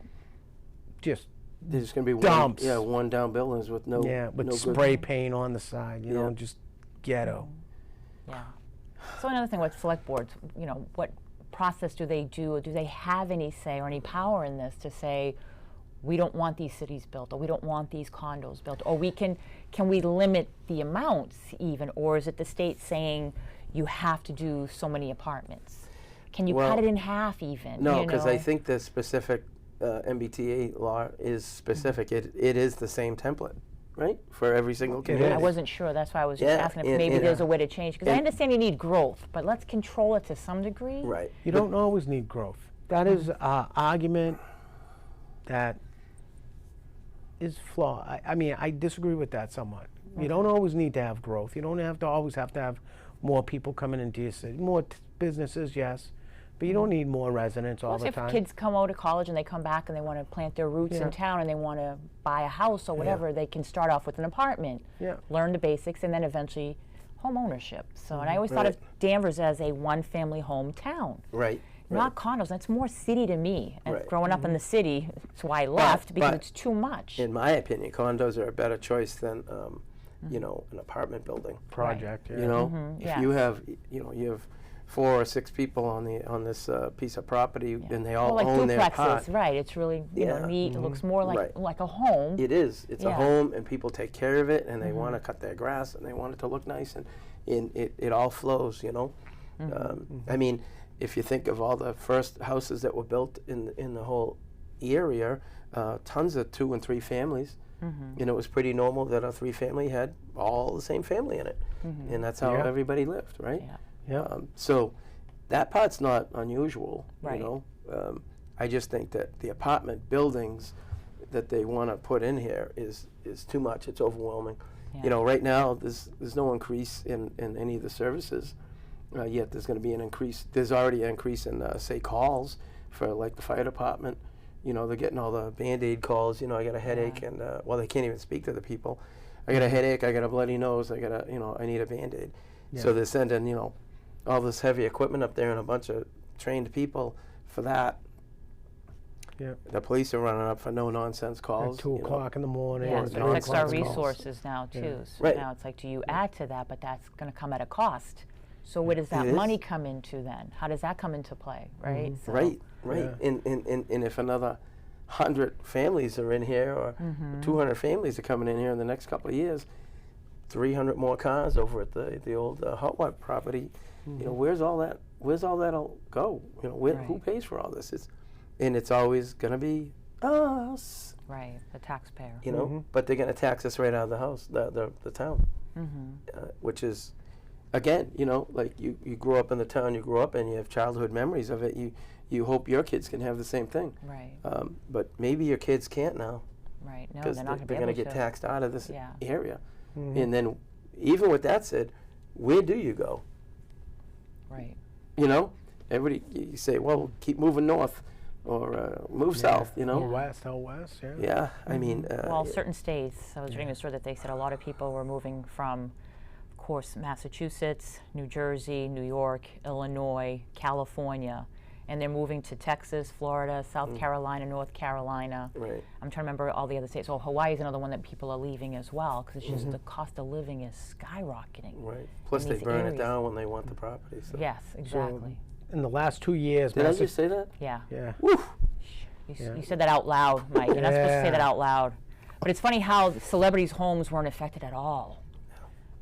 [SPEAKER 3] just
[SPEAKER 1] there's just gonna be
[SPEAKER 3] Dumps.
[SPEAKER 1] one down buildings with no
[SPEAKER 3] with
[SPEAKER 1] no
[SPEAKER 3] spray paint on the side. You know,
[SPEAKER 1] Yeah.
[SPEAKER 3] just ghetto.
[SPEAKER 2] Yeah. So another thing with select boards, you know, what process do they do? Or do they have any say or any power in this to say, we don't want these cities built, or we don't want these condos built, or can we limit the amounts even, or is it the state saying you have to do so many apartments? Can you
[SPEAKER 1] Well,
[SPEAKER 2] cut it in half even?
[SPEAKER 1] No,
[SPEAKER 2] you
[SPEAKER 1] because I
[SPEAKER 2] know?
[SPEAKER 1] think the specific MBTA law is specific. It is the same template, right, for every single community.
[SPEAKER 2] I wasn't sure. That's why I was just
[SPEAKER 1] Yeah,
[SPEAKER 2] asking if
[SPEAKER 1] and-
[SPEAKER 2] maybe
[SPEAKER 1] and,
[SPEAKER 2] there's a way to change. Because I
[SPEAKER 1] and-
[SPEAKER 2] understand you need growth, but let's control it to some degree.
[SPEAKER 1] Right.
[SPEAKER 3] You don't always need growth. That is an argument that is flawed. I mean, I disagree with that somewhat. You don't always need to have growth. You don't always have to have more people coming into your city. More businesses, yes, But you don't need more residents all
[SPEAKER 2] Plus,
[SPEAKER 3] the
[SPEAKER 2] if
[SPEAKER 3] time.
[SPEAKER 2] kids come out of college and they come back and they want to plant their roots
[SPEAKER 3] Yeah.
[SPEAKER 2] in town and they want to buy a house or whatever, they can start off with an apartment,
[SPEAKER 3] Yeah.
[SPEAKER 2] learn the basics, and then eventually home ownership. So, and I always thought of
[SPEAKER 1] Right.
[SPEAKER 2] Danvers as a one-family home town.
[SPEAKER 1] Right.
[SPEAKER 2] Not condos. That's more city to me. And
[SPEAKER 1] Right.
[SPEAKER 2] growing up in the city, that's why I left, because
[SPEAKER 1] but
[SPEAKER 2] it's too much.
[SPEAKER 1] In my opinion, condos are a better choice than, you know, an apartment building.
[SPEAKER 3] Project, yeah.
[SPEAKER 1] You know, if you
[SPEAKER 2] yes.
[SPEAKER 1] have, you know, you have 4 or 6 people on this piece of property, and they all
[SPEAKER 2] Well, like
[SPEAKER 1] own their
[SPEAKER 2] duplexes,
[SPEAKER 1] part.
[SPEAKER 2] right? It's really you know
[SPEAKER 1] Yeah.
[SPEAKER 2] neat. It looks more like
[SPEAKER 1] Right.
[SPEAKER 2] a home.
[SPEAKER 1] It is. It's a
[SPEAKER 2] Yeah.
[SPEAKER 1] home, and people take care of it, and they want to cut their grass, and they want it to look nice, and it all flows. You know, I mean, if you think of all the first houses that were built in the whole area, tons of 2 and 3 families. You know, it was pretty normal that a 3-family had all the same family in it, and that's how
[SPEAKER 3] Yeah.
[SPEAKER 1] everybody lived, right?
[SPEAKER 2] Yeah.
[SPEAKER 3] Yeah.
[SPEAKER 1] So that part's not unusual.
[SPEAKER 2] Right.
[SPEAKER 1] You know, I just think that the apartment buildings that they want to put in here is too much. It's overwhelming.
[SPEAKER 2] Yeah.
[SPEAKER 1] You know, right now there's no increase in any of the services. Yet there's going to be an increase. There's already an increase in say calls for like the fire department. You know, they're getting all the Band-Aid calls. You know, I got a headache, and well, they can't even speak to the people. I got a headache. I got a bloody nose. I got a, you know, I need a Band-Aid. So
[SPEAKER 3] Yeah.
[SPEAKER 1] they're sending, you know, all this heavy equipment up there and a bunch of trained people for that.
[SPEAKER 3] Yeah.
[SPEAKER 1] The police are running up for no nonsense calls.
[SPEAKER 3] At 2
[SPEAKER 1] you know.
[SPEAKER 3] o'clock in the morning.
[SPEAKER 2] Yeah,
[SPEAKER 3] or
[SPEAKER 2] so it
[SPEAKER 1] nonsense
[SPEAKER 2] affects our
[SPEAKER 1] calls.
[SPEAKER 2] resources now too. So
[SPEAKER 1] Right.
[SPEAKER 2] now it's like, do you add to that? But that's going to come at a cost. So where does that
[SPEAKER 1] It is.
[SPEAKER 2] money come into then? How does that come into play, right? So,
[SPEAKER 1] Right, right.
[SPEAKER 3] Yeah.
[SPEAKER 1] And if another 100 families are in here, or 200 families are coming in here in the next couple of years, 300 more cars over at the old Hot Wipe property. You know, where's all that? Where's all that'll go? You know, who
[SPEAKER 2] Right.
[SPEAKER 1] pays for all this? And it's always going to be us.
[SPEAKER 2] Right, the taxpayer.
[SPEAKER 1] You know, but they're going to tax us right out of the house, the town, which is, again, you know, like you grew up in the town you grew up in, you have childhood memories of it. You hope your kids can have the same thing.
[SPEAKER 2] Right,
[SPEAKER 1] But maybe your kids can't now
[SPEAKER 2] right. No,
[SPEAKER 1] because
[SPEAKER 2] they're not going to be
[SPEAKER 1] they're going
[SPEAKER 2] able
[SPEAKER 1] to get taxed out of this
[SPEAKER 2] Yeah.
[SPEAKER 1] area. And then, even with that said, where do you go?
[SPEAKER 2] Right.
[SPEAKER 1] You know, everybody you say, well, keep moving north or move south. You know,
[SPEAKER 3] Out west, yeah.
[SPEAKER 1] yeah. I mean,
[SPEAKER 2] Well, certain states, I was reading a story that they said a lot of people were moving from, of course, Massachusetts, New Jersey, New York, Illinois, California, and they're moving to Texas, Florida, South Carolina, North Carolina.
[SPEAKER 1] right.
[SPEAKER 2] I'm trying to remember all the other states. Oh, Hawaii is another one that people are leaving as well, because it's just the cost of living is skyrocketing.
[SPEAKER 1] Right. Plus,
[SPEAKER 2] in
[SPEAKER 1] they
[SPEAKER 2] these
[SPEAKER 1] burn it
[SPEAKER 2] areas.
[SPEAKER 1] down when they want the property. So.
[SPEAKER 2] Yes, exactly.
[SPEAKER 3] In the last 2 years,
[SPEAKER 1] Did I just say that?
[SPEAKER 2] Yeah.
[SPEAKER 3] yeah.
[SPEAKER 1] Woo!
[SPEAKER 2] You said that out loud, Mike. You're not supposed to say that
[SPEAKER 3] Yeah.
[SPEAKER 2] out loud. But it's funny how celebrities' homes weren't affected at all.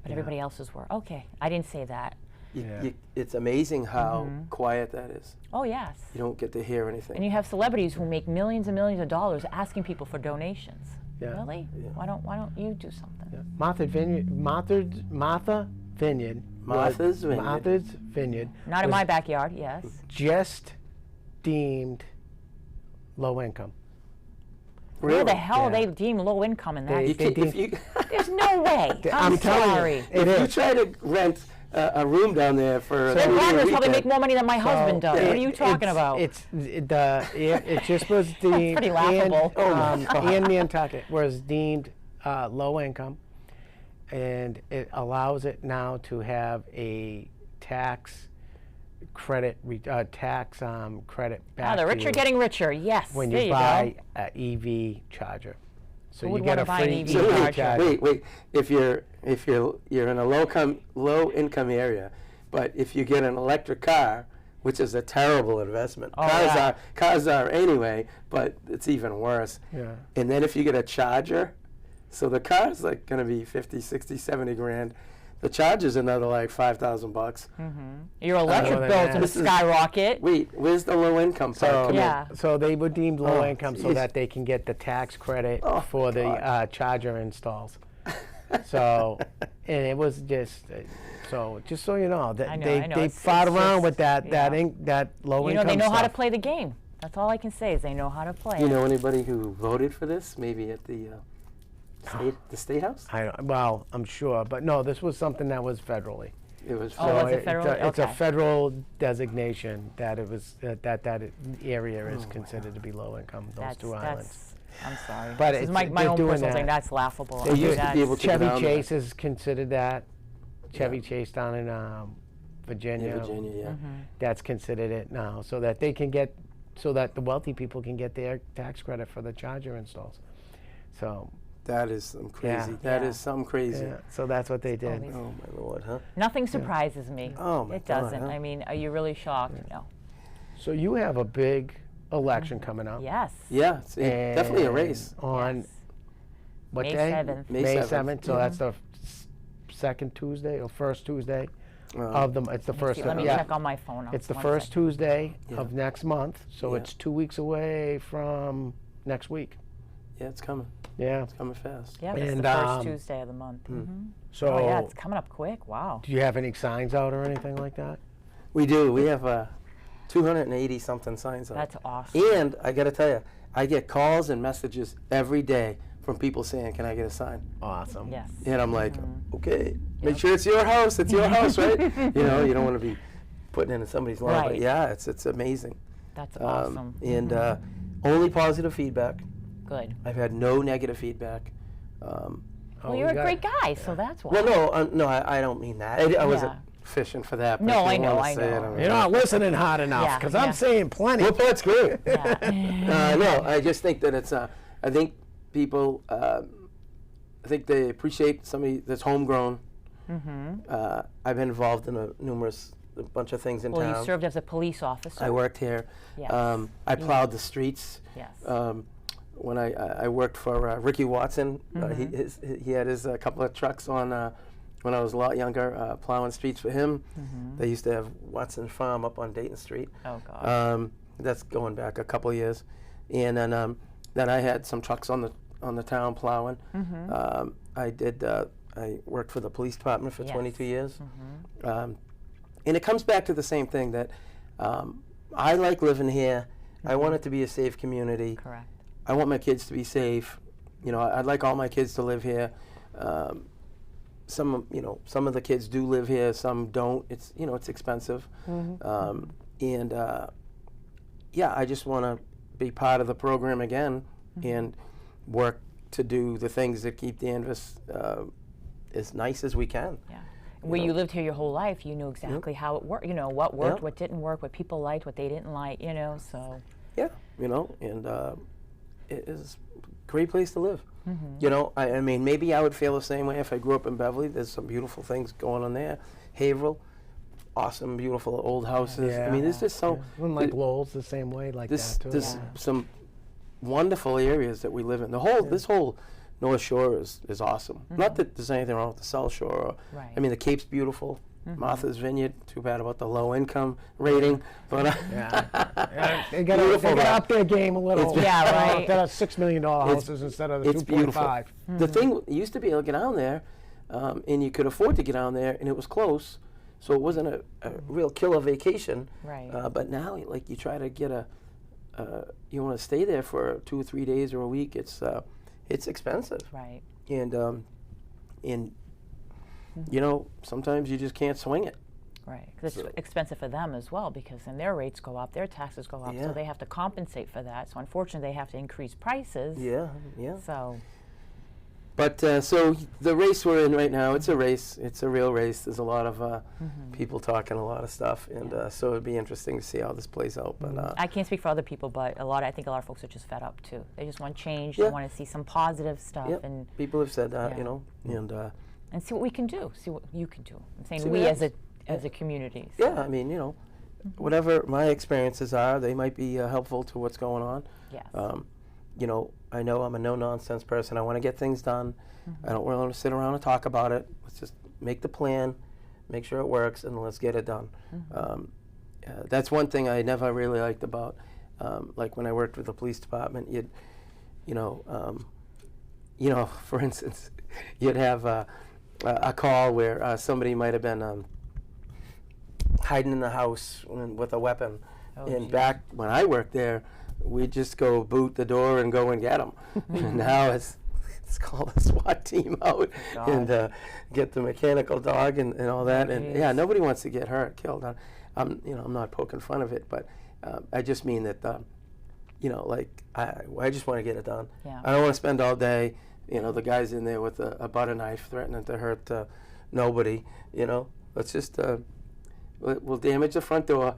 [SPEAKER 2] But everybody else's were. Okay, I didn't say that.
[SPEAKER 3] Yeah.
[SPEAKER 1] It's amazing how quiet that is.
[SPEAKER 2] Oh, yes.
[SPEAKER 1] You don't get to hear anything.
[SPEAKER 2] And you have celebrities who make millions and millions of dollars asking people for donations.
[SPEAKER 3] Yeah.
[SPEAKER 2] Really?
[SPEAKER 1] Yeah.
[SPEAKER 2] Why don't you do something?
[SPEAKER 3] Martha Vineyard. Martha's Vineyard.
[SPEAKER 1] Martha's Vineyard.
[SPEAKER 3] Martha's Vineyard.
[SPEAKER 2] Not in
[SPEAKER 3] was
[SPEAKER 2] my backyard, yes.
[SPEAKER 3] Just deemed low income.
[SPEAKER 2] Where the
[SPEAKER 1] Really?
[SPEAKER 2] hell
[SPEAKER 3] Yeah.
[SPEAKER 2] they deem low income in that?
[SPEAKER 3] They-
[SPEAKER 1] You can, if
[SPEAKER 3] did-
[SPEAKER 1] you
[SPEAKER 2] There's no way. I'm
[SPEAKER 3] I'm telling you,
[SPEAKER 2] sorry.
[SPEAKER 3] it
[SPEAKER 1] if you
[SPEAKER 3] is.
[SPEAKER 1] try to rent a room down there for
[SPEAKER 2] Their
[SPEAKER 1] a
[SPEAKER 2] partners probably
[SPEAKER 1] weekend,
[SPEAKER 2] make more money than my husband does. What are you talking about?
[SPEAKER 3] It just was deemed.
[SPEAKER 2] pretty laughable.
[SPEAKER 3] And Nantucket was deemed low income, and it allows it now to have a tax credit credit back.
[SPEAKER 2] the
[SPEAKER 3] to
[SPEAKER 2] rich are
[SPEAKER 3] you
[SPEAKER 2] getting richer. Yes.
[SPEAKER 3] when
[SPEAKER 2] there
[SPEAKER 3] you
[SPEAKER 2] you
[SPEAKER 3] buy
[SPEAKER 2] go.
[SPEAKER 3] an EV charger. So
[SPEAKER 2] Who
[SPEAKER 3] you
[SPEAKER 2] would
[SPEAKER 3] get
[SPEAKER 2] wanna
[SPEAKER 3] a
[SPEAKER 2] buy an
[SPEAKER 3] free
[SPEAKER 2] EV
[SPEAKER 1] So
[SPEAKER 3] EV
[SPEAKER 2] charger?
[SPEAKER 3] charger.
[SPEAKER 1] wait. If you're in a low income area, but if you get an electric car, which is a terrible investment.
[SPEAKER 2] Oh, yeah.
[SPEAKER 1] Cars are anyway, but it's even worse.
[SPEAKER 3] Yeah.
[SPEAKER 1] And then if you get a charger, so the car's like going to be 50, 60, 70 grand. The charger's another like $5,000.
[SPEAKER 2] Your electric
[SPEAKER 3] More than
[SPEAKER 2] bill's
[SPEAKER 3] that.
[SPEAKER 2] going to
[SPEAKER 1] This is-
[SPEAKER 2] skyrocket.
[SPEAKER 1] Wait, where's the low income part?
[SPEAKER 3] So,
[SPEAKER 1] come in?
[SPEAKER 2] Yeah.
[SPEAKER 3] so they were deemed low
[SPEAKER 1] Oh,
[SPEAKER 3] income so
[SPEAKER 1] jeez.
[SPEAKER 3] that they can get the tax credit
[SPEAKER 1] Oh,
[SPEAKER 3] for the
[SPEAKER 1] God.
[SPEAKER 3] charger installs. So, and it was just, so just so you know, that
[SPEAKER 2] I know,
[SPEAKER 3] they
[SPEAKER 2] I know.
[SPEAKER 3] they
[SPEAKER 2] It's
[SPEAKER 3] fought around
[SPEAKER 2] just-
[SPEAKER 3] with that
[SPEAKER 2] yeah.
[SPEAKER 3] that low
[SPEAKER 2] You know,
[SPEAKER 3] income
[SPEAKER 2] they know how to
[SPEAKER 3] stuff.
[SPEAKER 2] play the game. That's all I can say is they know how to play.
[SPEAKER 1] You
[SPEAKER 2] it.
[SPEAKER 1] know anybody who voted for this? Maybe at the state house?
[SPEAKER 3] Well, I'm sure, but no, this was something that was federally.
[SPEAKER 1] It was.
[SPEAKER 2] Oh,
[SPEAKER 3] So
[SPEAKER 2] was it federal?
[SPEAKER 3] it's a
[SPEAKER 2] Okay.
[SPEAKER 3] federal designation that it was that area is considered to be low income. Those two islands.
[SPEAKER 2] I'm sorry.
[SPEAKER 3] But
[SPEAKER 2] This is
[SPEAKER 3] it's-
[SPEAKER 2] my
[SPEAKER 3] they're
[SPEAKER 2] own
[SPEAKER 3] doing
[SPEAKER 2] personal thing.
[SPEAKER 3] that.
[SPEAKER 2] That's laughable.
[SPEAKER 1] They
[SPEAKER 2] I mean,
[SPEAKER 1] used to be able
[SPEAKER 2] that's-
[SPEAKER 1] to- go
[SPEAKER 3] Chevy
[SPEAKER 1] down there.
[SPEAKER 3] Chase is considered that. Chevy
[SPEAKER 1] Yeah.
[SPEAKER 3] Chase down in Virginia.
[SPEAKER 1] In Virginia, yeah.
[SPEAKER 3] That's considered it now, so that they can get, so that the wealthy people can get their tax credit for the charger installs. So,
[SPEAKER 1] That is some crazy.
[SPEAKER 3] Yeah.
[SPEAKER 1] That
[SPEAKER 2] Yeah.
[SPEAKER 1] is some crazy.
[SPEAKER 3] yeah, so that's what they did.
[SPEAKER 2] Holy-
[SPEAKER 1] Oh my lord, huh?
[SPEAKER 2] Nothing surprises me.
[SPEAKER 1] Oh, my
[SPEAKER 2] it
[SPEAKER 1] God,
[SPEAKER 2] doesn't.
[SPEAKER 1] huh?
[SPEAKER 2] I mean, are you really shocked? No.
[SPEAKER 3] So you have a big election coming up.
[SPEAKER 2] Yes.
[SPEAKER 1] Yeah, it's definitely a race.
[SPEAKER 3] On
[SPEAKER 2] Yes.
[SPEAKER 3] what
[SPEAKER 2] May
[SPEAKER 3] day?
[SPEAKER 2] 7th.
[SPEAKER 1] May
[SPEAKER 3] May
[SPEAKER 1] 7th.
[SPEAKER 3] 7th, so that's the second Tuesday or first Tuesday
[SPEAKER 1] Uh,
[SPEAKER 3] of the, it's the
[SPEAKER 2] Let me
[SPEAKER 3] first,
[SPEAKER 2] see, let me
[SPEAKER 3] yeah.
[SPEAKER 2] check on my phone.
[SPEAKER 3] It's the
[SPEAKER 2] One
[SPEAKER 3] first
[SPEAKER 2] second.
[SPEAKER 3] Tuesday
[SPEAKER 1] Yeah.
[SPEAKER 3] of next month, so
[SPEAKER 1] Yeah.
[SPEAKER 3] it's 2 weeks away from next week.
[SPEAKER 1] Yeah, it's coming.
[SPEAKER 3] Yeah,
[SPEAKER 1] It's coming fast.
[SPEAKER 2] Yeah, it's
[SPEAKER 3] And,
[SPEAKER 2] the first
[SPEAKER 3] um,
[SPEAKER 2] Tuesday of the month.
[SPEAKER 3] so.
[SPEAKER 2] Oh yeah, it's coming up quick. Wow.
[SPEAKER 3] Do you have any signs out or anything like that?
[SPEAKER 1] We do. We have 280 something signs up.
[SPEAKER 2] That's awesome.
[SPEAKER 1] And I got to tell you, I get calls and messages every day from people saying, "Can I get a sign?"
[SPEAKER 3] Awesome.
[SPEAKER 2] Yes.
[SPEAKER 1] And I'm like, "Okay, make sure it's your house. It's your house, right?" You know, you don't want to be putting in somebody's lawn. But
[SPEAKER 2] Right.
[SPEAKER 1] yeah, it's amazing.
[SPEAKER 2] That's awesome.
[SPEAKER 1] And only positive feedback.
[SPEAKER 2] Good.
[SPEAKER 1] I've had no negative feedback.
[SPEAKER 3] Oh,
[SPEAKER 2] Well,
[SPEAKER 3] we
[SPEAKER 2] you're a
[SPEAKER 3] got-
[SPEAKER 2] great guy, so that's why.
[SPEAKER 1] Well, no, I don't mean that. I wasn't
[SPEAKER 2] Yeah.
[SPEAKER 1] fishing for that. but
[SPEAKER 2] No,
[SPEAKER 1] if you
[SPEAKER 2] I know,
[SPEAKER 1] wanna
[SPEAKER 2] I
[SPEAKER 1] say it,
[SPEAKER 2] know.
[SPEAKER 1] I'm-
[SPEAKER 3] You're not listening hard enough,
[SPEAKER 2] Yeah,
[SPEAKER 3] because
[SPEAKER 2] yeah.
[SPEAKER 3] I'm saying plenty.
[SPEAKER 1] Well, that's good.
[SPEAKER 2] Yeah.
[SPEAKER 1] No, I just think that it's. I think people. I think they appreciate somebody that's homegrown. I've been involved in a bunch of things in
[SPEAKER 2] Well,
[SPEAKER 1] town.
[SPEAKER 2] you served as a police officer.
[SPEAKER 1] I worked here.
[SPEAKER 2] Yes.
[SPEAKER 1] I plowed the streets.
[SPEAKER 2] Yes.
[SPEAKER 1] When I worked for Ricky Watson, he had his couple of trucks on when I was a lot younger, plowing streets for him. They used to have Watson Farm up on Dayton Street.
[SPEAKER 2] Oh God.
[SPEAKER 1] That's going back a couple of years, and then I had some trucks on the town plowing. I worked for the police department for
[SPEAKER 2] Yes.
[SPEAKER 1] 22 years, and it comes back to the same thing that I like living here. I want it to be a safe community.
[SPEAKER 2] Correct.
[SPEAKER 1] I want my kids to be safe. You know, I'd like all my kids to live here. Some of the kids do live here, some don't. It's expensive, and yeah, I just want to be part of the program again and work to do the things that keep Danvers as nice as we can.
[SPEAKER 2] Yeah. Where you lived here your whole life, you knew exactly how it worked. You know what worked,
[SPEAKER 1] Yeah.
[SPEAKER 2] what didn't work, what people liked, what they didn't like. You know, so.
[SPEAKER 1] Yeah, and it is a great place to live. You know, I mean, maybe I would feel the same way if I grew up in Beverly. There's some beautiful things going on there. Haverhill, awesome, beautiful old houses. I mean, there's just so
[SPEAKER 3] Wouldn't like Lowell's the same way, like that too.
[SPEAKER 1] there's
[SPEAKER 2] Yeah.
[SPEAKER 1] some wonderful areas that we live in. This whole North Shore is awesome. Not that there's anything wrong with the South Shore. Or,
[SPEAKER 2] Right.
[SPEAKER 1] I mean, the Cape's beautiful. Martha's Vineyard. Too bad about the low income rating, but
[SPEAKER 3] Yeah, they got
[SPEAKER 1] Beautiful,
[SPEAKER 3] to
[SPEAKER 1] though.
[SPEAKER 3] up their game a little.
[SPEAKER 1] It's-
[SPEAKER 2] Yeah, right.
[SPEAKER 3] They're $6 million houses instead of the
[SPEAKER 1] it's beautiful.
[SPEAKER 3] 2.5.
[SPEAKER 1] The thing you used to be able to get down there, and you could afford to get down there, and it was close, so it wasn't a real killer vacation.
[SPEAKER 2] Right.
[SPEAKER 1] But now, like you try to get you want to stay there for 2 or 3 days or a week. It's expensive,
[SPEAKER 2] Right.
[SPEAKER 1] and you know, sometimes you just can't swing it.
[SPEAKER 2] Right. 'Cause
[SPEAKER 1] So-
[SPEAKER 2] it's expensive for them as well because then their rates go up, their taxes go up,
[SPEAKER 1] Yeah.
[SPEAKER 2] so they have to compensate for that. So unfortunately, they have to increase prices.
[SPEAKER 1] Yeah, yeah.
[SPEAKER 2] So.
[SPEAKER 1] But so the race we're in right now, it's a race. It's a real race. There's a lot of people talking a lot of stuff, and so it'd be interesting to see how this plays out. But
[SPEAKER 2] I can't speak for other people, but I think a lot of folks are just fed up too. They just want change.
[SPEAKER 1] Yeah.
[SPEAKER 2] They want to see some positive stuff
[SPEAKER 1] yep,
[SPEAKER 2] and
[SPEAKER 1] people have said that,
[SPEAKER 2] Yeah.
[SPEAKER 1] you know, and
[SPEAKER 2] see what we can do. See what you can do. I'm saying
[SPEAKER 1] See
[SPEAKER 2] we
[SPEAKER 1] what
[SPEAKER 2] as a
[SPEAKER 1] happens.
[SPEAKER 2] community. So,
[SPEAKER 1] yeah, I mean, you know, whatever my experiences are, they might be helpful to what's going on.
[SPEAKER 2] Yes.
[SPEAKER 1] You know, I know I'm a no-nonsense person. I want to get things done. I don't really want to sit around and talk about it. Let's just make the plan, make sure it works, and let's get it done. That's one thing I never really liked about, like when I worked with the police department. You know, for instance, you'd have a call where somebody might have been hiding in the house with a weapon.
[SPEAKER 2] Oh,
[SPEAKER 1] And
[SPEAKER 2] geez.
[SPEAKER 1] back when I worked there, we'd just go boot the door and go and get them. And now it's let's call the SWAT team out and get the mechanical dog and all that. And yeah, nobody wants to get hurt, killed. I'm not poking fun of it, but I just mean that, like I just want to get it done.
[SPEAKER 2] Yeah.
[SPEAKER 1] I don't want to spend all day, the guy's in there with a butter knife threatening to hurt nobody. Let's just we'll damage the front door.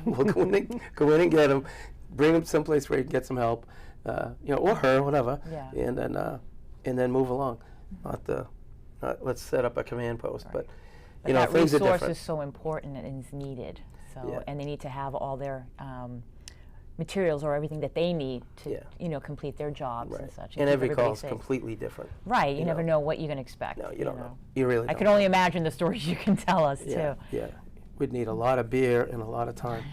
[SPEAKER 1] We'll go in and get him, bring him someplace where he can get some help, or her, whatever.
[SPEAKER 2] Yeah.
[SPEAKER 1] And then move along. Not let's set up a command post,
[SPEAKER 2] Right.
[SPEAKER 1] but
[SPEAKER 2] that
[SPEAKER 1] things are
[SPEAKER 2] resource
[SPEAKER 1] different.
[SPEAKER 2] is so important and is needed. So
[SPEAKER 1] Yeah.
[SPEAKER 2] and they need to have all their materials or everything that they need to complete their jobs and such.
[SPEAKER 1] And
[SPEAKER 2] keep
[SPEAKER 1] every
[SPEAKER 2] everybody
[SPEAKER 1] call is
[SPEAKER 2] safe.
[SPEAKER 1] completely different.
[SPEAKER 2] Right. You never
[SPEAKER 1] know.
[SPEAKER 2] know what you're going to expect.
[SPEAKER 1] No, you don't know. You really don't.
[SPEAKER 2] I can only imagine the stories you can tell us
[SPEAKER 1] Yeah,
[SPEAKER 2] too.
[SPEAKER 1] yeah. We'd need a lot of beer and a lot of time.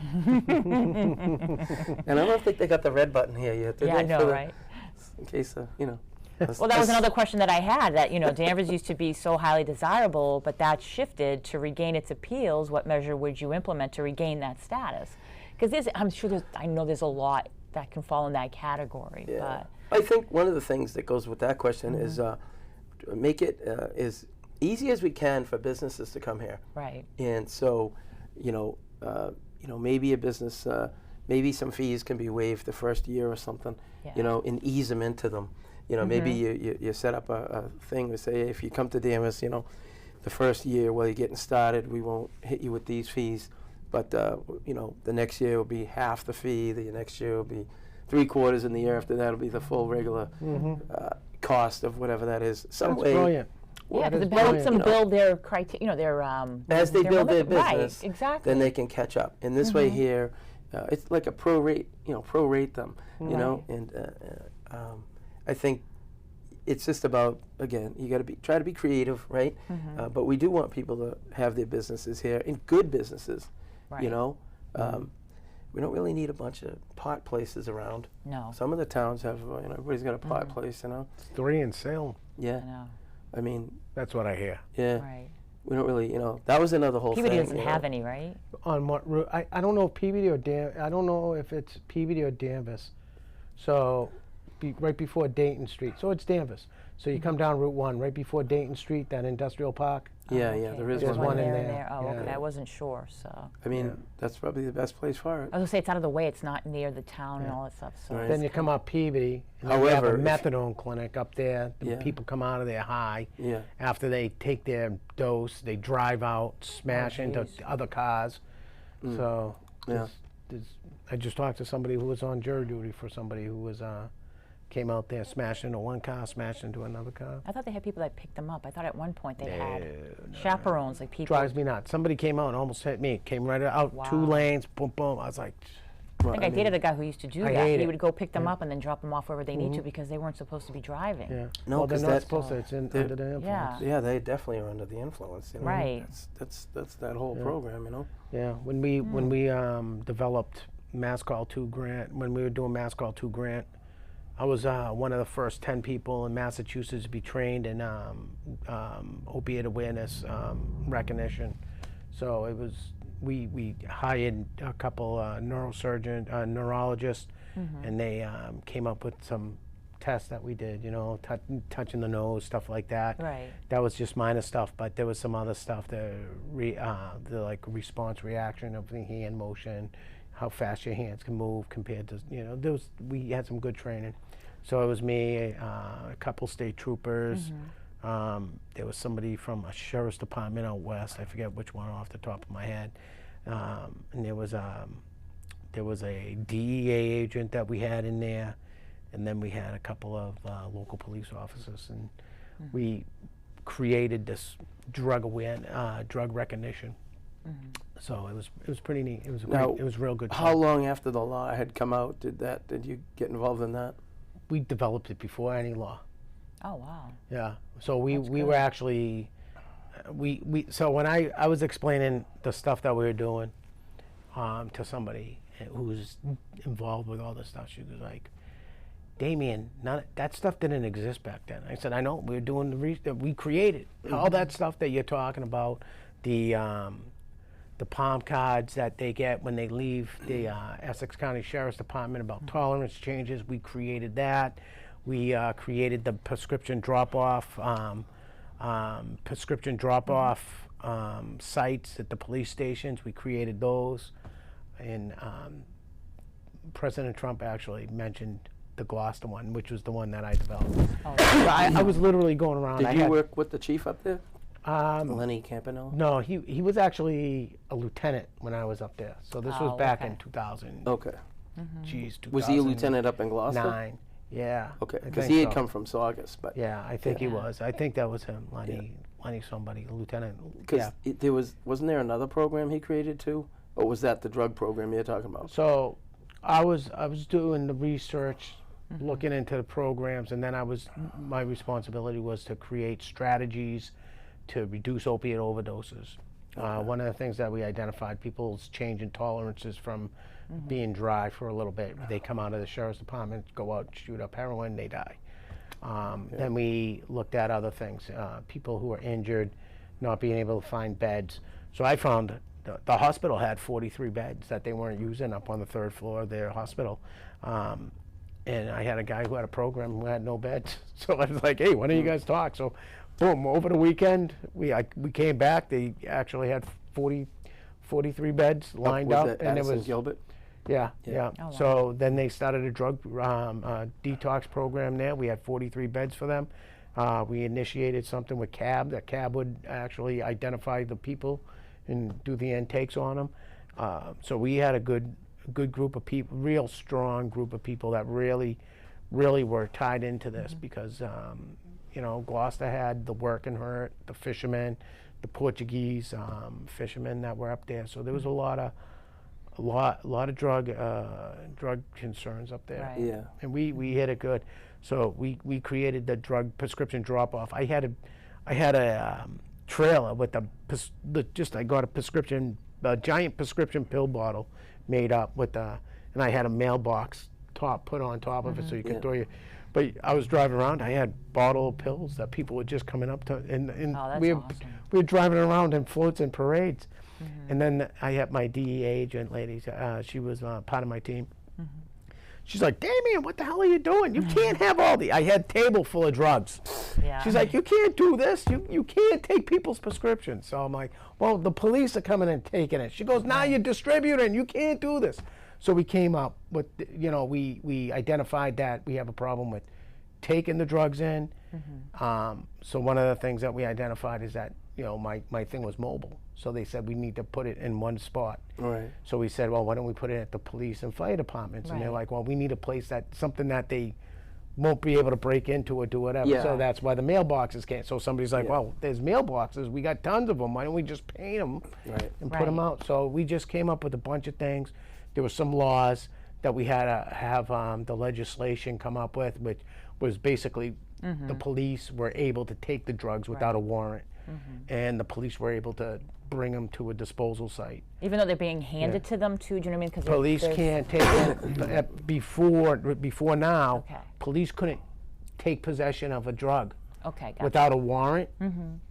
[SPEAKER 1] And I don't think they got the red button here yet, did
[SPEAKER 2] Yeah, I
[SPEAKER 1] they?
[SPEAKER 2] know, right?
[SPEAKER 1] In case,
[SPEAKER 2] Well, that was another question that I had, that, Danvers used to be so highly desirable, but that shifted to regain its appeals. What measure would you implement to regain that status? Because I know there's a lot that can fall in that category.
[SPEAKER 1] Yeah.
[SPEAKER 2] But
[SPEAKER 1] I think one of the things that goes with that question is make it as easy as we can for businesses to come here.
[SPEAKER 2] right.
[SPEAKER 1] And so, maybe a business, maybe some fees can be waived the first year or something,
[SPEAKER 2] Yeah.
[SPEAKER 1] and ease them into them. Maybe you set up a thing to say, hey, if you come to Danvers, the first year while you're getting started, we won't hit you with these fees. But, the next year will be half the fee, the next year will be 3/4, and the year after that will be the full regular cost of whatever that is. Some
[SPEAKER 3] That's
[SPEAKER 1] way.
[SPEAKER 3] brilliant.
[SPEAKER 2] Yeah, because
[SPEAKER 3] That is
[SPEAKER 2] it helps them
[SPEAKER 3] brilliant.
[SPEAKER 2] build their criteria, their
[SPEAKER 1] As they build their
[SPEAKER 2] right,
[SPEAKER 1] business,
[SPEAKER 2] exactly.
[SPEAKER 1] then they can catch up. And this way here, it's like a prorate them, and I think it's just about, again, you got to try to be creative, right? But we do want people to have their businesses here, and good businesses,
[SPEAKER 2] Right.
[SPEAKER 1] We don't really need a bunch of pot places around.
[SPEAKER 2] No.
[SPEAKER 1] Some of the towns have, everybody's got a pot place,
[SPEAKER 3] It's 3 in Salem.
[SPEAKER 1] Yeah.
[SPEAKER 2] I know.
[SPEAKER 1] I mean,
[SPEAKER 3] That's what I hear.
[SPEAKER 1] yeah.
[SPEAKER 2] Right.
[SPEAKER 1] We don't really, that was another whole
[SPEAKER 2] Peabody
[SPEAKER 1] thing.
[SPEAKER 2] doesn't have any, right?
[SPEAKER 3] On what route? I don't know if Peabody or I don't know if it's Peabody or Danvers. So, right before Dayton Street. So it's Danvers. So you come down Route 1, right before Dayton Street, that industrial park.
[SPEAKER 1] Yeah,
[SPEAKER 2] Oh,
[SPEAKER 1] yeah,
[SPEAKER 2] okay.
[SPEAKER 1] there is
[SPEAKER 3] There's
[SPEAKER 1] one.
[SPEAKER 3] one in
[SPEAKER 2] there.
[SPEAKER 3] there.
[SPEAKER 2] Oh,
[SPEAKER 3] Yeah.
[SPEAKER 2] okay. I wasn't sure, so.
[SPEAKER 1] I mean,
[SPEAKER 3] Yeah.
[SPEAKER 1] that's probably the best place for it.
[SPEAKER 2] I was gonna say it's out of the way. It's not near the town and
[SPEAKER 3] Yeah.
[SPEAKER 2] all that stuff. So
[SPEAKER 1] Right.
[SPEAKER 3] Then you come up Peabody, and then you have a
[SPEAKER 1] However, if-
[SPEAKER 3] methadone clinic up there. The
[SPEAKER 1] Yeah.
[SPEAKER 3] people come out of there high.
[SPEAKER 1] Yeah.
[SPEAKER 3] After they take their dose, they drive out, smash into
[SPEAKER 2] geez.
[SPEAKER 3] other cars. So,
[SPEAKER 1] Yeah.
[SPEAKER 3] I just talked to somebody who was on jury duty for somebody who was came out there, smashed into one car, smashed into another car.
[SPEAKER 2] I thought they had people that picked them up. I thought at one point they had chaperones, like people.
[SPEAKER 3] Drives me nuts. Somebody came out and almost hit me. Came right out, two
[SPEAKER 2] Wow.
[SPEAKER 3] lanes, boom, boom. I was like,
[SPEAKER 2] I think I dated a guy who used to do
[SPEAKER 3] I
[SPEAKER 2] that.
[SPEAKER 3] hate
[SPEAKER 2] He
[SPEAKER 3] it.
[SPEAKER 2] would go pick them up and then drop them off wherever they need to because they weren't supposed to be driving.
[SPEAKER 3] yeah.
[SPEAKER 1] No,
[SPEAKER 3] well, they're
[SPEAKER 1] 'cause
[SPEAKER 3] not
[SPEAKER 1] that's-
[SPEAKER 3] supposed to. It's
[SPEAKER 1] they're-
[SPEAKER 3] under the influence.
[SPEAKER 2] Yeah.
[SPEAKER 1] Yeah, they definitely are under the influence.
[SPEAKER 2] Right.
[SPEAKER 1] That's that whole program.
[SPEAKER 3] Yeah, when we developed Mass Call 2 grant, when we were doing Mass Call 2 grant, I was one of the first 10 people in Massachusetts to be trained in opiate awareness recognition. So it was we hired a couple neurologists, and they came up with some tests that we did. Touching the nose, stuff like that.
[SPEAKER 2] Right.
[SPEAKER 3] That was just minor stuff, but there was some other stuff, the like response reaction of the hand motion, how fast your hands can move compared to, we had some good training. So it was me, a couple state troopers. There was somebody from a sheriff's department out west. I forget which one off the top of my head. And there was a DEA agent that we had in there, and then we had a couple of local police officers, and we created this drug recognition. So it was pretty neat. It was
[SPEAKER 1] Now,
[SPEAKER 3] it was real good.
[SPEAKER 1] How
[SPEAKER 3] fun.
[SPEAKER 1] long after the law had come out did you get involved in that?
[SPEAKER 3] We developed it before any law.
[SPEAKER 2] Oh, wow.
[SPEAKER 3] Yeah. So we were actually so when I was explaining the stuff that we were doing to somebody who's involved with all this stuff, she was like, Damien, that stuff didn't exist back then. I said, I know. We were doing we created all that stuff that you're talking about, the palm cards that they get when they leave the Essex County Sheriff's Department about tolerance changes. We created that. We created the prescription drop-off sites at the police stations. We created those, and President Trump actually mentioned the Gloucester one, which was the one that I developed.
[SPEAKER 2] Oh,
[SPEAKER 3] So I was literally going around.
[SPEAKER 1] Did
[SPEAKER 3] I
[SPEAKER 1] you
[SPEAKER 3] had-
[SPEAKER 1] work with the chief up there? Lenny Campanella?
[SPEAKER 3] No, he was actually a lieutenant when I was up there. So this was
[SPEAKER 2] Oh,
[SPEAKER 3] back
[SPEAKER 2] okay.
[SPEAKER 3] in 2000.
[SPEAKER 1] Okay.
[SPEAKER 3] Geez,
[SPEAKER 1] Was he a lieutenant up in Gloucester?
[SPEAKER 3] 2009. Yeah.
[SPEAKER 1] Okay,
[SPEAKER 3] I
[SPEAKER 1] because
[SPEAKER 3] think
[SPEAKER 1] he had
[SPEAKER 3] so.
[SPEAKER 1] come from Saugus, but
[SPEAKER 3] Yeah, I think he
[SPEAKER 2] Yeah.
[SPEAKER 3] was. I think that was him, Lenny somebody, lieutenant.
[SPEAKER 1] because
[SPEAKER 3] Yeah.
[SPEAKER 1] there wasn't there another program he created too, or was that the drug program you're talking about?
[SPEAKER 3] So I was doing the research, looking into the programs, and then my responsibility was to create strategies to reduce opiate overdoses. One of the things that we identified, people's change in tolerances from being dry for a little bit. They come out of the sheriff's department, go out, shoot up heroin, they die. Then we looked at other things, people who are injured, not being able to find beds. So I found the hospital had 43 beds that they weren't using up on the 3rd floor of their hospital. And I had a guy who had a program who had no beds. So I was like, hey, why don't you guys talk? So boom, over the weekend, we came back. They actually had 43 beds lined
[SPEAKER 1] was
[SPEAKER 3] up.
[SPEAKER 1] that
[SPEAKER 3] And it
[SPEAKER 1] Addison
[SPEAKER 3] was,
[SPEAKER 1] Gilbert?
[SPEAKER 3] yeah.
[SPEAKER 2] Oh, wow.
[SPEAKER 3] So then they started a drug detox program there. We had 43 beds for them. We initiated something with CAB. That CAB would actually identify the people and do the intakes on them. So we had a good group of people, real strong group of people that really were tied into this because, you know, Gloucester had the working hurt, the fishermen, the Portuguese fishermen that were up there. So there was a lot of drug concerns up there.
[SPEAKER 2] Right.
[SPEAKER 1] Yeah.
[SPEAKER 3] And we hit it good. So we created the drug prescription drop-off. I had a trailer with I got a giant prescription pill bottle made up with and I had a mailbox put on top of it so you could
[SPEAKER 1] Yeah.
[SPEAKER 3] throw your. But I was driving around. I had bottle of pills that people were just coming up to, and
[SPEAKER 2] Oh, that's
[SPEAKER 3] we
[SPEAKER 2] awesome.
[SPEAKER 3] were driving around in floats and parades. And then I had my DEA agent lady. She was part of my team. She's like, Damien, what the hell are you doing? You can't have all the. I had a table full of drugs.
[SPEAKER 2] Yeah.
[SPEAKER 3] She's like, you can't do this. You can't take people's prescriptions. So I'm like, well, the police are coming and taking it. She goes, now you're distributing. You can't do this. So we came up with, you know, we identified that we have a problem with taking the drugs in. So one of the things that we identified is that, you know, my thing was mobile. So they said we need to put it in one spot.
[SPEAKER 1] Right.
[SPEAKER 3] So we said, well, why don't we put it at the police and fire departments? And they're
[SPEAKER 2] Right.
[SPEAKER 3] like, well, we need a place something that they won't be able to break into or do whatever.
[SPEAKER 1] Yeah.
[SPEAKER 3] So that's why the mailboxes can't. So somebody's like,
[SPEAKER 1] Yeah.
[SPEAKER 3] well, there's mailboxes. We got tons of them. Why don't we just paint them
[SPEAKER 1] Right.
[SPEAKER 3] and put them
[SPEAKER 2] Right.
[SPEAKER 3] out? So we just came up with a bunch of things. There were some laws that we had to have the legislation come up with, which was basically the police were able to take the drugs without a warrant. And the police were able to bring them to a disposal site.
[SPEAKER 2] Even though they're being handed to them too, do you know what I mean? Because
[SPEAKER 3] Police can't take it. Before now,
[SPEAKER 2] Okay.
[SPEAKER 3] police couldn't take possession of a drug
[SPEAKER 2] Okay, gotcha.
[SPEAKER 3] without a warrant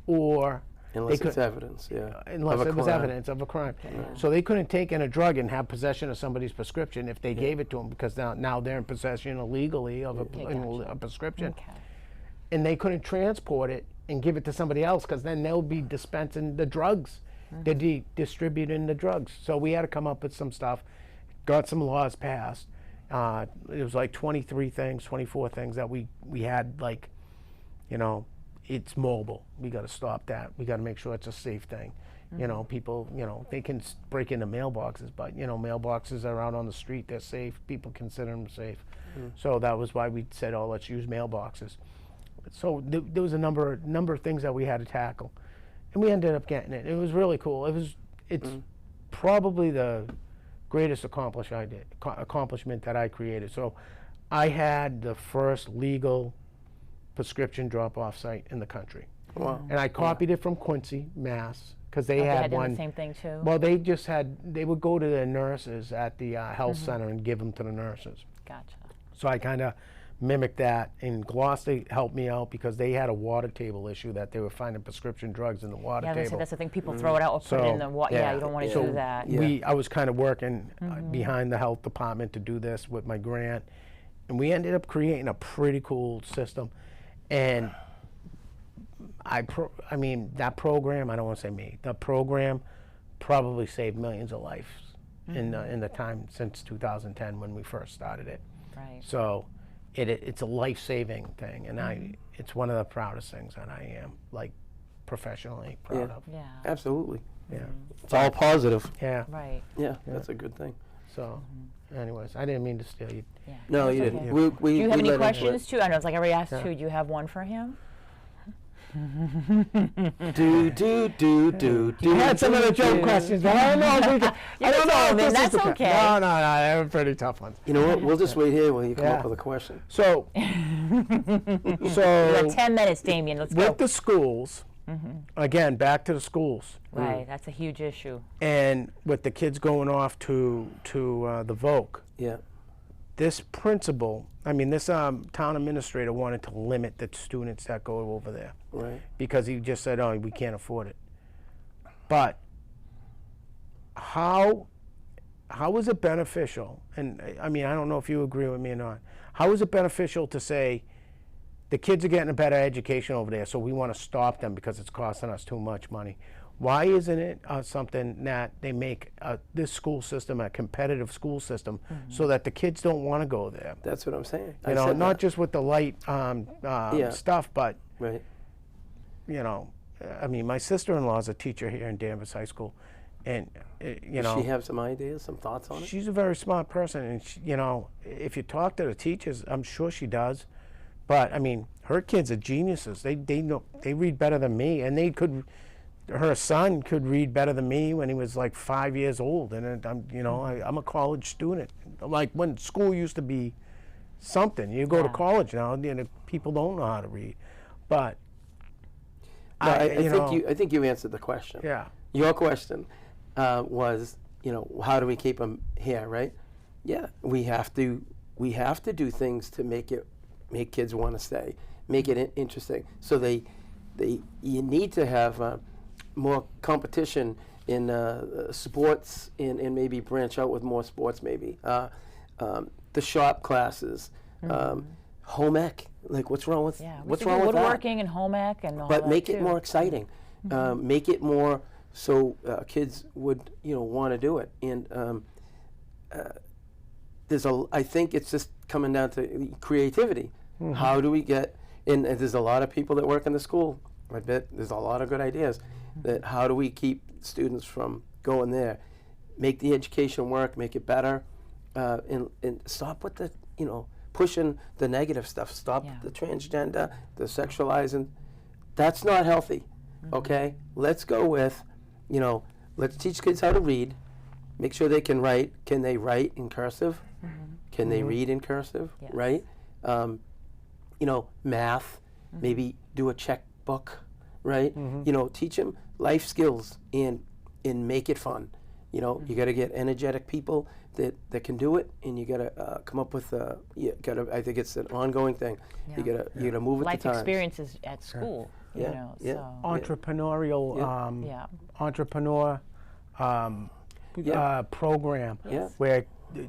[SPEAKER 3] or
[SPEAKER 1] Unless
[SPEAKER 3] they
[SPEAKER 1] it's
[SPEAKER 3] could,
[SPEAKER 1] evidence, yeah.
[SPEAKER 3] unless
[SPEAKER 1] of a
[SPEAKER 3] it was
[SPEAKER 1] crime.
[SPEAKER 3] evidence of a crime. So they couldn't take in a drug and have possession of somebody's prescription if they gave it to them because now they're in possession illegally of a prescription.
[SPEAKER 2] Okay.
[SPEAKER 3] And they couldn't transport it and give it to somebody else because then they'll be dispensing the drugs. They're distributing the drugs. So we had to come up with some stuff, got some laws passed. It was like 23 things, 24 things that we had, like, you know, it's mobile. We got to stop that. We got to make sure it's a safe thing. You know, people, you know, they can break into mailboxes, but, you know, mailboxes are out on the street. They're safe. People consider them safe. So that was why we said, oh, let's use mailboxes. So there was a number of things that we had to tackle, and we ended up getting it. It was really cool. It's probably the greatest accomplishment that I created. So I had the first legal prescription drop-off site in the country,
[SPEAKER 1] Wow.
[SPEAKER 3] and I copied it from Quincy, Mass, because they
[SPEAKER 2] Oh, they
[SPEAKER 3] had
[SPEAKER 2] done
[SPEAKER 3] one.
[SPEAKER 2] the same thing too?
[SPEAKER 3] Well, they would go to the nurses at the health center and give them to the nurses.
[SPEAKER 2] Gotcha.
[SPEAKER 3] So I kind of mimicked that, and Gloucester helped me out because they had a water table issue that they were finding prescription drugs in the water
[SPEAKER 2] Yeah, I was gonna say
[SPEAKER 3] table.
[SPEAKER 2] that's the thing. People throw it out or put it in the water. Yeah, you don't want to
[SPEAKER 3] So
[SPEAKER 2] do that.
[SPEAKER 1] Yeah.
[SPEAKER 3] I was kind of working behind the health department to do this with my grant, And we ended up creating a pretty cool system. And I mean, that program, I don't want to say me, the program probably saved millions of lives in the time since 2010 when we first started it.
[SPEAKER 2] Right.
[SPEAKER 3] So it's a life-saving thing, and it's one of the proudest things that I am, like, professionally proud of.
[SPEAKER 2] Yeah.
[SPEAKER 1] Absolutely.
[SPEAKER 3] Yeah.
[SPEAKER 1] It's all positive.
[SPEAKER 3] Yeah.
[SPEAKER 2] Right.
[SPEAKER 1] Yeah, that's a good thing.
[SPEAKER 3] So, anyways, I didn't mean to steal you.
[SPEAKER 2] Yeah.
[SPEAKER 1] No,
[SPEAKER 2] That's
[SPEAKER 1] you
[SPEAKER 2] okay.
[SPEAKER 1] didn't.
[SPEAKER 3] Yeah.
[SPEAKER 1] We
[SPEAKER 2] Do you have
[SPEAKER 1] we
[SPEAKER 2] any
[SPEAKER 1] let him do it.
[SPEAKER 2] questions too? I know it's like I already asked
[SPEAKER 3] Yeah.
[SPEAKER 2] two. Do you have one for him?
[SPEAKER 3] I had some of the joke questions, but I don't know if we can.
[SPEAKER 2] You
[SPEAKER 3] I don't
[SPEAKER 2] can
[SPEAKER 3] know
[SPEAKER 2] tell
[SPEAKER 3] if
[SPEAKER 2] me,
[SPEAKER 3] this
[SPEAKER 2] that's
[SPEAKER 3] is the
[SPEAKER 2] okay.
[SPEAKER 3] No, they were pretty tough ones.
[SPEAKER 1] You know what? We'll just wait here while you come
[SPEAKER 3] Yeah.
[SPEAKER 1] up with a question.
[SPEAKER 3] So,
[SPEAKER 2] You got
[SPEAKER 3] so
[SPEAKER 2] 10 minutes, Damien. Let's go.
[SPEAKER 3] with the schools, again, back to the schools,
[SPEAKER 2] Right. That's a huge issue.
[SPEAKER 3] and with the kids going off to the Voc,
[SPEAKER 1] Yeah.
[SPEAKER 3] this principal, I mean, this town administrator wanted to limit the students that go over there
[SPEAKER 1] Right.
[SPEAKER 3] because he just said, "Oh, we can't afford it." But how is it beneficial? And I mean, I don't know if you agree with me or not. How is it beneficial to say the kids are getting a better education over there, so we want to stop them because it's costing us too much money? Why isn't it something that they make this school system a competitive school system so that the kids don't want to go there?
[SPEAKER 1] That's what I'm saying.
[SPEAKER 3] You know, not just with the light
[SPEAKER 1] Yeah.
[SPEAKER 3] stuff, but
[SPEAKER 1] Right.
[SPEAKER 3] you know, I mean, my sister-in-law is a teacher here in Danvers High School, and you
[SPEAKER 1] Does
[SPEAKER 3] know,
[SPEAKER 1] she have some ideas, some thoughts on it?
[SPEAKER 3] she's a very smart person, and she, you know, if you talk to the teachers, I'm sure she does. But I mean, her kids are geniuses. They know, they read better than me, and they could. Her son could read better than me when he was like 5 years old, and I'm, you know, I'm a college student. Like when school used to be something. You go to
[SPEAKER 2] Yeah.
[SPEAKER 3] college now, you know, people don't know how to read. But
[SPEAKER 1] No,
[SPEAKER 3] I
[SPEAKER 1] I think you answered the question.
[SPEAKER 3] yeah.
[SPEAKER 1] Your question was, you know, how do we keep them here, right? Yeah, we have to do things to make kids want to stay, make it interesting. So you need to have more competition in sports and maybe branch out with more sports maybe. The shop classes, home ec. Like what's wrong with
[SPEAKER 2] Yeah. We
[SPEAKER 1] what's
[SPEAKER 2] should
[SPEAKER 1] wrong
[SPEAKER 2] do
[SPEAKER 1] with that?
[SPEAKER 2] woodworking and home ec and all
[SPEAKER 1] But
[SPEAKER 2] that
[SPEAKER 1] make
[SPEAKER 2] too.
[SPEAKER 1] it more exciting. Make it more so kids would want to do it. And I think it's just coming down to creativity. How do we get? And there's a lot of people that work in the school. I bet there's a lot of good ideas. That how do we keep students from going there? Make the education work. Make it better. And stop with the pushing the negative stuff. Stop
[SPEAKER 2] Yeah.
[SPEAKER 1] the transgender, the sexualizing. That's not healthy. Okay? Let's go with, let's teach kids how to read. Make sure they can write. Can they write in cursive? Can they read in cursive?
[SPEAKER 2] Yes.
[SPEAKER 1] Right? Math. Maybe do a checkbook. Right? Teach them life skills and make it fun. You got to get energetic people that can do it, and you got to come up with I think it's an ongoing thing.
[SPEAKER 2] Yeah.
[SPEAKER 1] You got to move with
[SPEAKER 2] Life
[SPEAKER 1] the times.
[SPEAKER 2] experiences at school.
[SPEAKER 1] Yeah,
[SPEAKER 2] You know,
[SPEAKER 1] yeah.
[SPEAKER 2] so.
[SPEAKER 3] Entrepreneurial
[SPEAKER 2] Yeah.
[SPEAKER 3] entrepreneur
[SPEAKER 1] Yeah.
[SPEAKER 3] program
[SPEAKER 1] Yeah.
[SPEAKER 3] where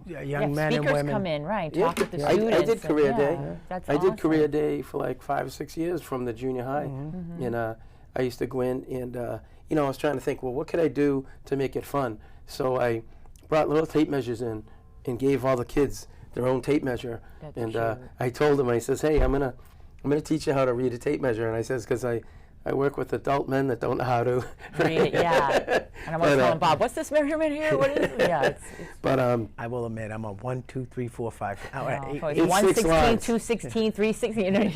[SPEAKER 3] young men and
[SPEAKER 2] speakers
[SPEAKER 3] women
[SPEAKER 2] come in, right?
[SPEAKER 1] Yeah.
[SPEAKER 2] Talk with the
[SPEAKER 1] I
[SPEAKER 2] students.
[SPEAKER 1] did
[SPEAKER 2] and-
[SPEAKER 1] career
[SPEAKER 2] yeah,
[SPEAKER 1] day.
[SPEAKER 2] That's
[SPEAKER 1] I
[SPEAKER 2] awesome.
[SPEAKER 1] did career day for like 5 or 6 years from the junior high, and I used to go in and I was trying to think, well, what could I do to make it fun? So I brought little tape measures in and gave all the kids their own tape measure,
[SPEAKER 2] That's
[SPEAKER 1] and
[SPEAKER 2] cute.
[SPEAKER 1] I told them, I says, hey, I'm gonna teach you how to read a tape measure, and I says, because I work with adult men that don't know how to
[SPEAKER 2] Read it, yeah. And I'm always
[SPEAKER 1] But,
[SPEAKER 2] telling Bob, what's this measurement here? What is it? Yeah, it's
[SPEAKER 1] But
[SPEAKER 3] I will admit I'm a 1, 2, 3, 4, 5.
[SPEAKER 2] it's
[SPEAKER 1] It's
[SPEAKER 2] 116,
[SPEAKER 1] 6
[SPEAKER 2] 216, 316. You know.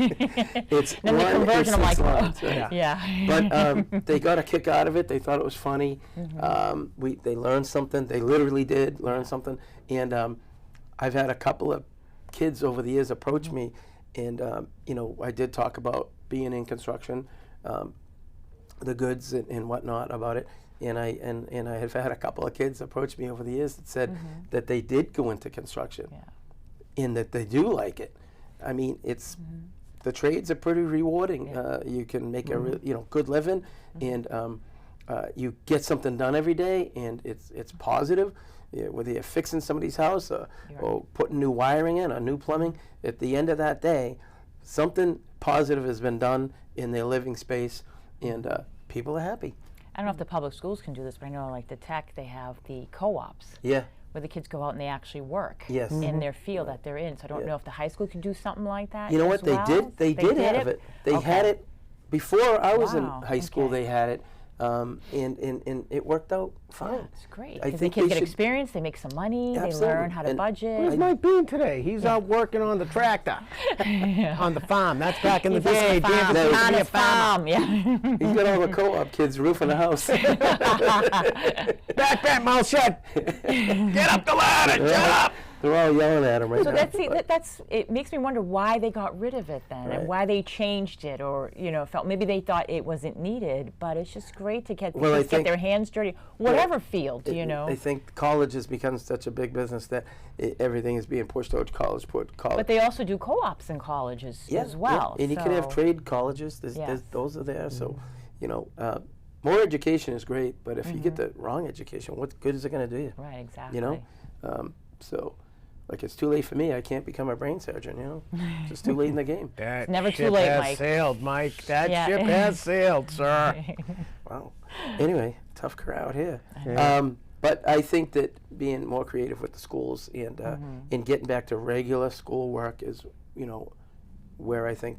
[SPEAKER 1] it's
[SPEAKER 2] Then the
[SPEAKER 1] 1
[SPEAKER 2] conversion, I'm
[SPEAKER 1] and
[SPEAKER 2] like,
[SPEAKER 1] 6 lines,
[SPEAKER 2] oh,
[SPEAKER 1] right?
[SPEAKER 2] yeah.
[SPEAKER 1] But they got a kick out of it. They thought it was funny. They learned something. They literally did learn something. And I've had a couple of kids over the years approach me, and I did talk about being in construction, the goods and whatnot about it. And I have had a couple of kids approach me over the years that said that they did go into construction, and that they do like it. I mean, it's the trades are pretty rewarding. You can make a good living, and you get something done every day, and it's positive. Whether you're fixing somebody's house or putting new wiring in or new plumbing, at the end of that day, something positive has been done in their living space, and people are happy.
[SPEAKER 2] I don't know if the public schools can do this, but I know like the tech, they have the co-ops.
[SPEAKER 1] Yeah.
[SPEAKER 2] Where the kids go out and they actually work
[SPEAKER 1] Yes.
[SPEAKER 2] in their field that they're in. So I don't
[SPEAKER 1] Yeah.
[SPEAKER 2] know if the high school can do something like that.
[SPEAKER 1] You know
[SPEAKER 2] as
[SPEAKER 1] what they
[SPEAKER 2] well.
[SPEAKER 1] did? They did have it. They had it before I was in
[SPEAKER 2] Wow,
[SPEAKER 1] high school.
[SPEAKER 2] okay.
[SPEAKER 1] They had it, and it worked out fine.
[SPEAKER 2] Yeah, it's great.
[SPEAKER 1] I
[SPEAKER 2] Because the
[SPEAKER 1] think
[SPEAKER 2] kids
[SPEAKER 1] we
[SPEAKER 2] get
[SPEAKER 1] should-
[SPEAKER 2] experience, they make some money, they
[SPEAKER 1] Absolutely.
[SPEAKER 2] learn how to
[SPEAKER 1] And
[SPEAKER 2] budget.
[SPEAKER 3] Where's Mike Bean today? He's out working on the tractor on the farm. That's back in the
[SPEAKER 2] He's on
[SPEAKER 3] day.
[SPEAKER 2] the farm,
[SPEAKER 3] Danvers used to
[SPEAKER 2] on
[SPEAKER 3] be a
[SPEAKER 2] his
[SPEAKER 3] farmer.
[SPEAKER 2] farm, yeah.
[SPEAKER 1] He's got all the co-op kids roofing a house.
[SPEAKER 3] Back that mouth shut. Get up the ladder, shut up.
[SPEAKER 1] They're all yelling at him right
[SPEAKER 2] So
[SPEAKER 1] now.
[SPEAKER 2] that's it makes me wonder why they got rid of it then,
[SPEAKER 1] Right.
[SPEAKER 2] and why they changed it, or felt maybe they thought it wasn't needed. But it's just great to get
[SPEAKER 1] Well, I
[SPEAKER 2] kids get
[SPEAKER 1] think-
[SPEAKER 2] their hands dirty, whatever field,
[SPEAKER 1] I think college has become such a big business that everything is being pushed towards college.
[SPEAKER 2] But they also do co-ops in colleges as well.
[SPEAKER 1] And you can have
[SPEAKER 2] so-
[SPEAKER 1] trade colleges.
[SPEAKER 2] Yes.
[SPEAKER 1] Those are there. So, more education is great, but if you get the wrong education, what good is it going to do you?
[SPEAKER 2] Right, exactly.
[SPEAKER 1] You know, so like it's too late for me. I can't become a brain surgeon. It's just too late in the game.
[SPEAKER 3] That
[SPEAKER 2] never too
[SPEAKER 3] ship
[SPEAKER 2] late,
[SPEAKER 3] has
[SPEAKER 2] Mike.
[SPEAKER 3] sailed, Mike. That
[SPEAKER 2] Yeah.
[SPEAKER 3] ship has sailed, sir.
[SPEAKER 1] Wow. Anyway, tough crowd here.
[SPEAKER 3] Yeah.
[SPEAKER 1] But I think that being more creative with the schools and getting back to regular school work is, where I think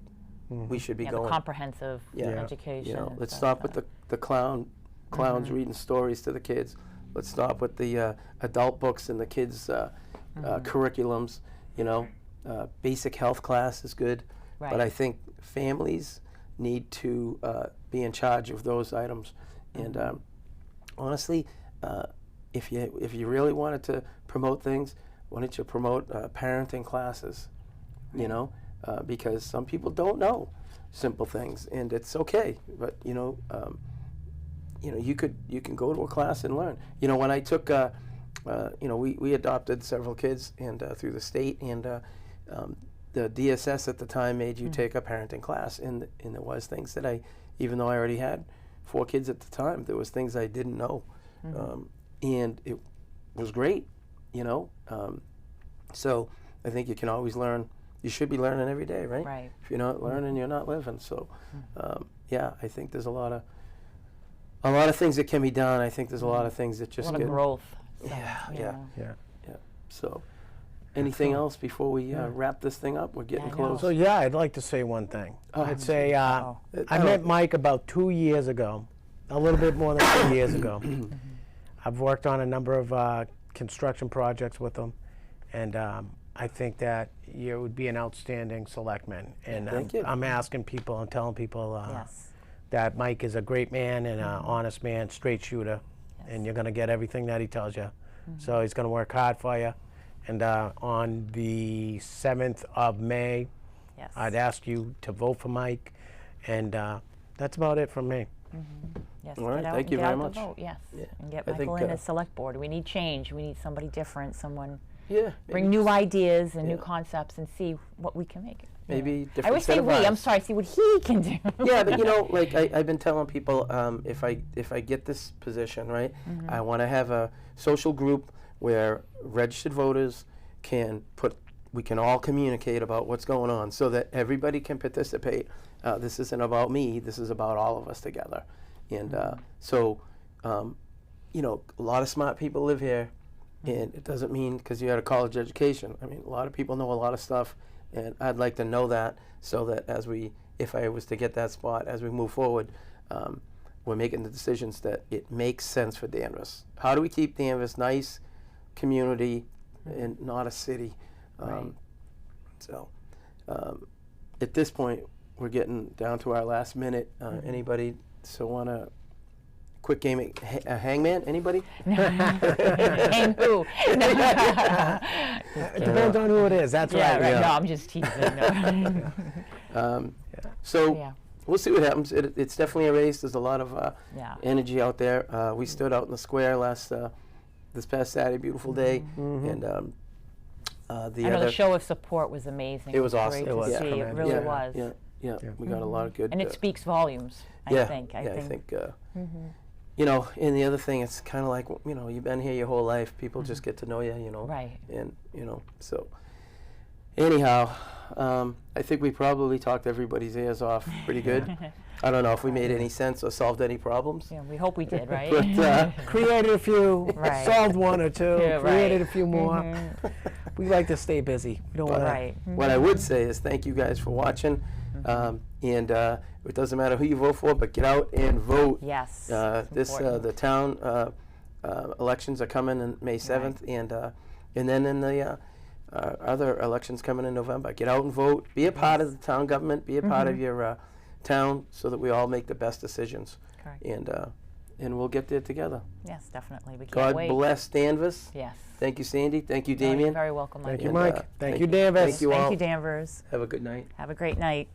[SPEAKER 1] we should be
[SPEAKER 2] The
[SPEAKER 1] going.
[SPEAKER 2] comprehensive
[SPEAKER 1] Yeah.
[SPEAKER 2] education. and
[SPEAKER 1] Let's
[SPEAKER 2] stuff,
[SPEAKER 1] stop with the clowns reading stories to the kids. Let's stop with the adult books and the kids' curriculums. Basic health class is good,
[SPEAKER 2] Right.
[SPEAKER 1] but I think families need to be in charge of those items. And honestly, if you really wanted to promote things, why don't you promote parenting classes? Because some people don't know simple things, and it's okay. But you can go to a class and learn. When I took, we adopted several kids and through the state, and the DSS at the time made you take a parenting class, and there was things that even though I already had 4 kids at the time, there was things I didn't know, and it was great, So I think you can always learn. You should be learning every day, right?
[SPEAKER 2] Right.
[SPEAKER 1] If you're not learning, you're not living. So, I think there's a lot of things that can be done. I think there's a lot of things that
[SPEAKER 2] A
[SPEAKER 1] just
[SPEAKER 2] lot of
[SPEAKER 1] get.
[SPEAKER 2] growth. So,
[SPEAKER 1] Yeah,
[SPEAKER 2] you
[SPEAKER 1] yeah.
[SPEAKER 2] know.
[SPEAKER 3] Yeah.
[SPEAKER 1] So, anything else before we wrap this thing up? We're getting
[SPEAKER 2] I know.
[SPEAKER 1] close.
[SPEAKER 3] So yeah, I'd like to say one thing.
[SPEAKER 1] Oh.
[SPEAKER 3] I'd say
[SPEAKER 2] Oh.
[SPEAKER 3] I met Mike about 2 years ago, a little bit more than 2 years ago. I've worked on a number of construction projects with him, and I think that you would be an outstanding selectman. And
[SPEAKER 1] Thank you.
[SPEAKER 3] I'm asking people and telling people
[SPEAKER 2] Yes.
[SPEAKER 3] that Mike is a great man and an honest man, straight shooter, and you're going to get everything that he tells you. So he's going to work hard for you. And on the 7th of May,
[SPEAKER 2] Yes.
[SPEAKER 3] I'd ask you to vote for Mike, and that's about it from me.
[SPEAKER 2] Yes.
[SPEAKER 1] All right,
[SPEAKER 2] Get out
[SPEAKER 1] thank
[SPEAKER 2] and
[SPEAKER 1] you
[SPEAKER 2] get
[SPEAKER 1] very
[SPEAKER 2] out
[SPEAKER 1] much.
[SPEAKER 2] The vote. Yes.
[SPEAKER 1] Yeah.
[SPEAKER 2] And get
[SPEAKER 1] I
[SPEAKER 2] Michael
[SPEAKER 1] think,
[SPEAKER 2] in as select board. We need change. We need somebody different. Someone
[SPEAKER 1] Yeah.
[SPEAKER 2] bring new ideas and new
[SPEAKER 1] Yeah.
[SPEAKER 2] concepts and see what we can make.
[SPEAKER 1] Maybe different.
[SPEAKER 2] I always
[SPEAKER 1] set
[SPEAKER 2] say
[SPEAKER 1] of
[SPEAKER 2] we. I'm
[SPEAKER 1] eyes.
[SPEAKER 2] sorry. See what he can do.
[SPEAKER 1] Yeah, but I've been telling people, if I get this position, right, I want to have a social group where registered voters we can all communicate about what's going on, so that everybody can participate. This isn't about me. This is about all of us together. And a lot of smart people live here, and it doesn't mean because you had a college education. I mean, a lot of people know a lot of stuff, and I'd like to know that, so that if I was to get that spot, as we move forward, we're making the decisions that it makes sense for Danvers. How do we keep Danvers nice community and not a city?
[SPEAKER 2] Right.
[SPEAKER 1] So at this point, we're getting down to our last minute. Anybody want to quick game a hangman? Anybody?
[SPEAKER 2] Hang who?
[SPEAKER 3] It depends on who it is. That's
[SPEAKER 2] Yeah,
[SPEAKER 3] right.
[SPEAKER 2] right.
[SPEAKER 1] Yeah.
[SPEAKER 2] No, I'm just teasing. No.
[SPEAKER 1] So
[SPEAKER 2] Yeah.
[SPEAKER 1] we'll see what happens. It's definitely a race. There's a lot of
[SPEAKER 2] Yeah.
[SPEAKER 1] energy out there. We stood out in the square this past Saturday, beautiful day, and the
[SPEAKER 2] I know
[SPEAKER 1] other.
[SPEAKER 2] the show of support was amazing.
[SPEAKER 1] It was
[SPEAKER 2] Great
[SPEAKER 1] awesome.
[SPEAKER 2] to
[SPEAKER 3] It was
[SPEAKER 2] see. It
[SPEAKER 3] tremendous.
[SPEAKER 2] really
[SPEAKER 1] yeah,
[SPEAKER 2] was.
[SPEAKER 1] Yeah, we got a lot of good.
[SPEAKER 2] And it speaks volumes. I
[SPEAKER 1] yeah,
[SPEAKER 2] think.
[SPEAKER 1] I think you know, and the other thing, it's kind of like, you know, you've been here your whole life. People just get to know you, you know.
[SPEAKER 2] Right.
[SPEAKER 1] And, you know, so anyhow, I think we probably talked everybody's ears off pretty good. I don't know if we made any sense or solved any problems.
[SPEAKER 2] Yeah, we hope we did, right?
[SPEAKER 1] But,
[SPEAKER 3] Created a few,
[SPEAKER 2] Right.
[SPEAKER 3] solved one or two,
[SPEAKER 2] Yeah,
[SPEAKER 3] created
[SPEAKER 2] right.
[SPEAKER 3] a few more. We like to stay busy. We don't want to.
[SPEAKER 2] Right.
[SPEAKER 1] what I would say is thank you guys for watching. And it doesn't matter who you vote for, but get out and vote.
[SPEAKER 2] Yes. it's important.
[SPEAKER 1] The town elections are coming on May 7th, and then in the other elections coming in November. Get out and vote. Be a part of the town government. Be a part of your town, so that we all make the best decisions.
[SPEAKER 2] Correct.
[SPEAKER 1] And we'll get there together.
[SPEAKER 2] Yes, definitely. We can't
[SPEAKER 1] God
[SPEAKER 2] wait.
[SPEAKER 1] bless Danvers.
[SPEAKER 2] Yes.
[SPEAKER 1] Thank you, Sandy. Thank you,
[SPEAKER 2] Oh, you're
[SPEAKER 1] Damien.
[SPEAKER 2] very welcome, Mike.
[SPEAKER 3] Thank you,
[SPEAKER 1] And,
[SPEAKER 3] Mike. Thank you, Danvers.
[SPEAKER 1] Thank you
[SPEAKER 2] Thank
[SPEAKER 1] all.
[SPEAKER 2] you, Danvers.
[SPEAKER 1] Have a good night.
[SPEAKER 2] Have a great night.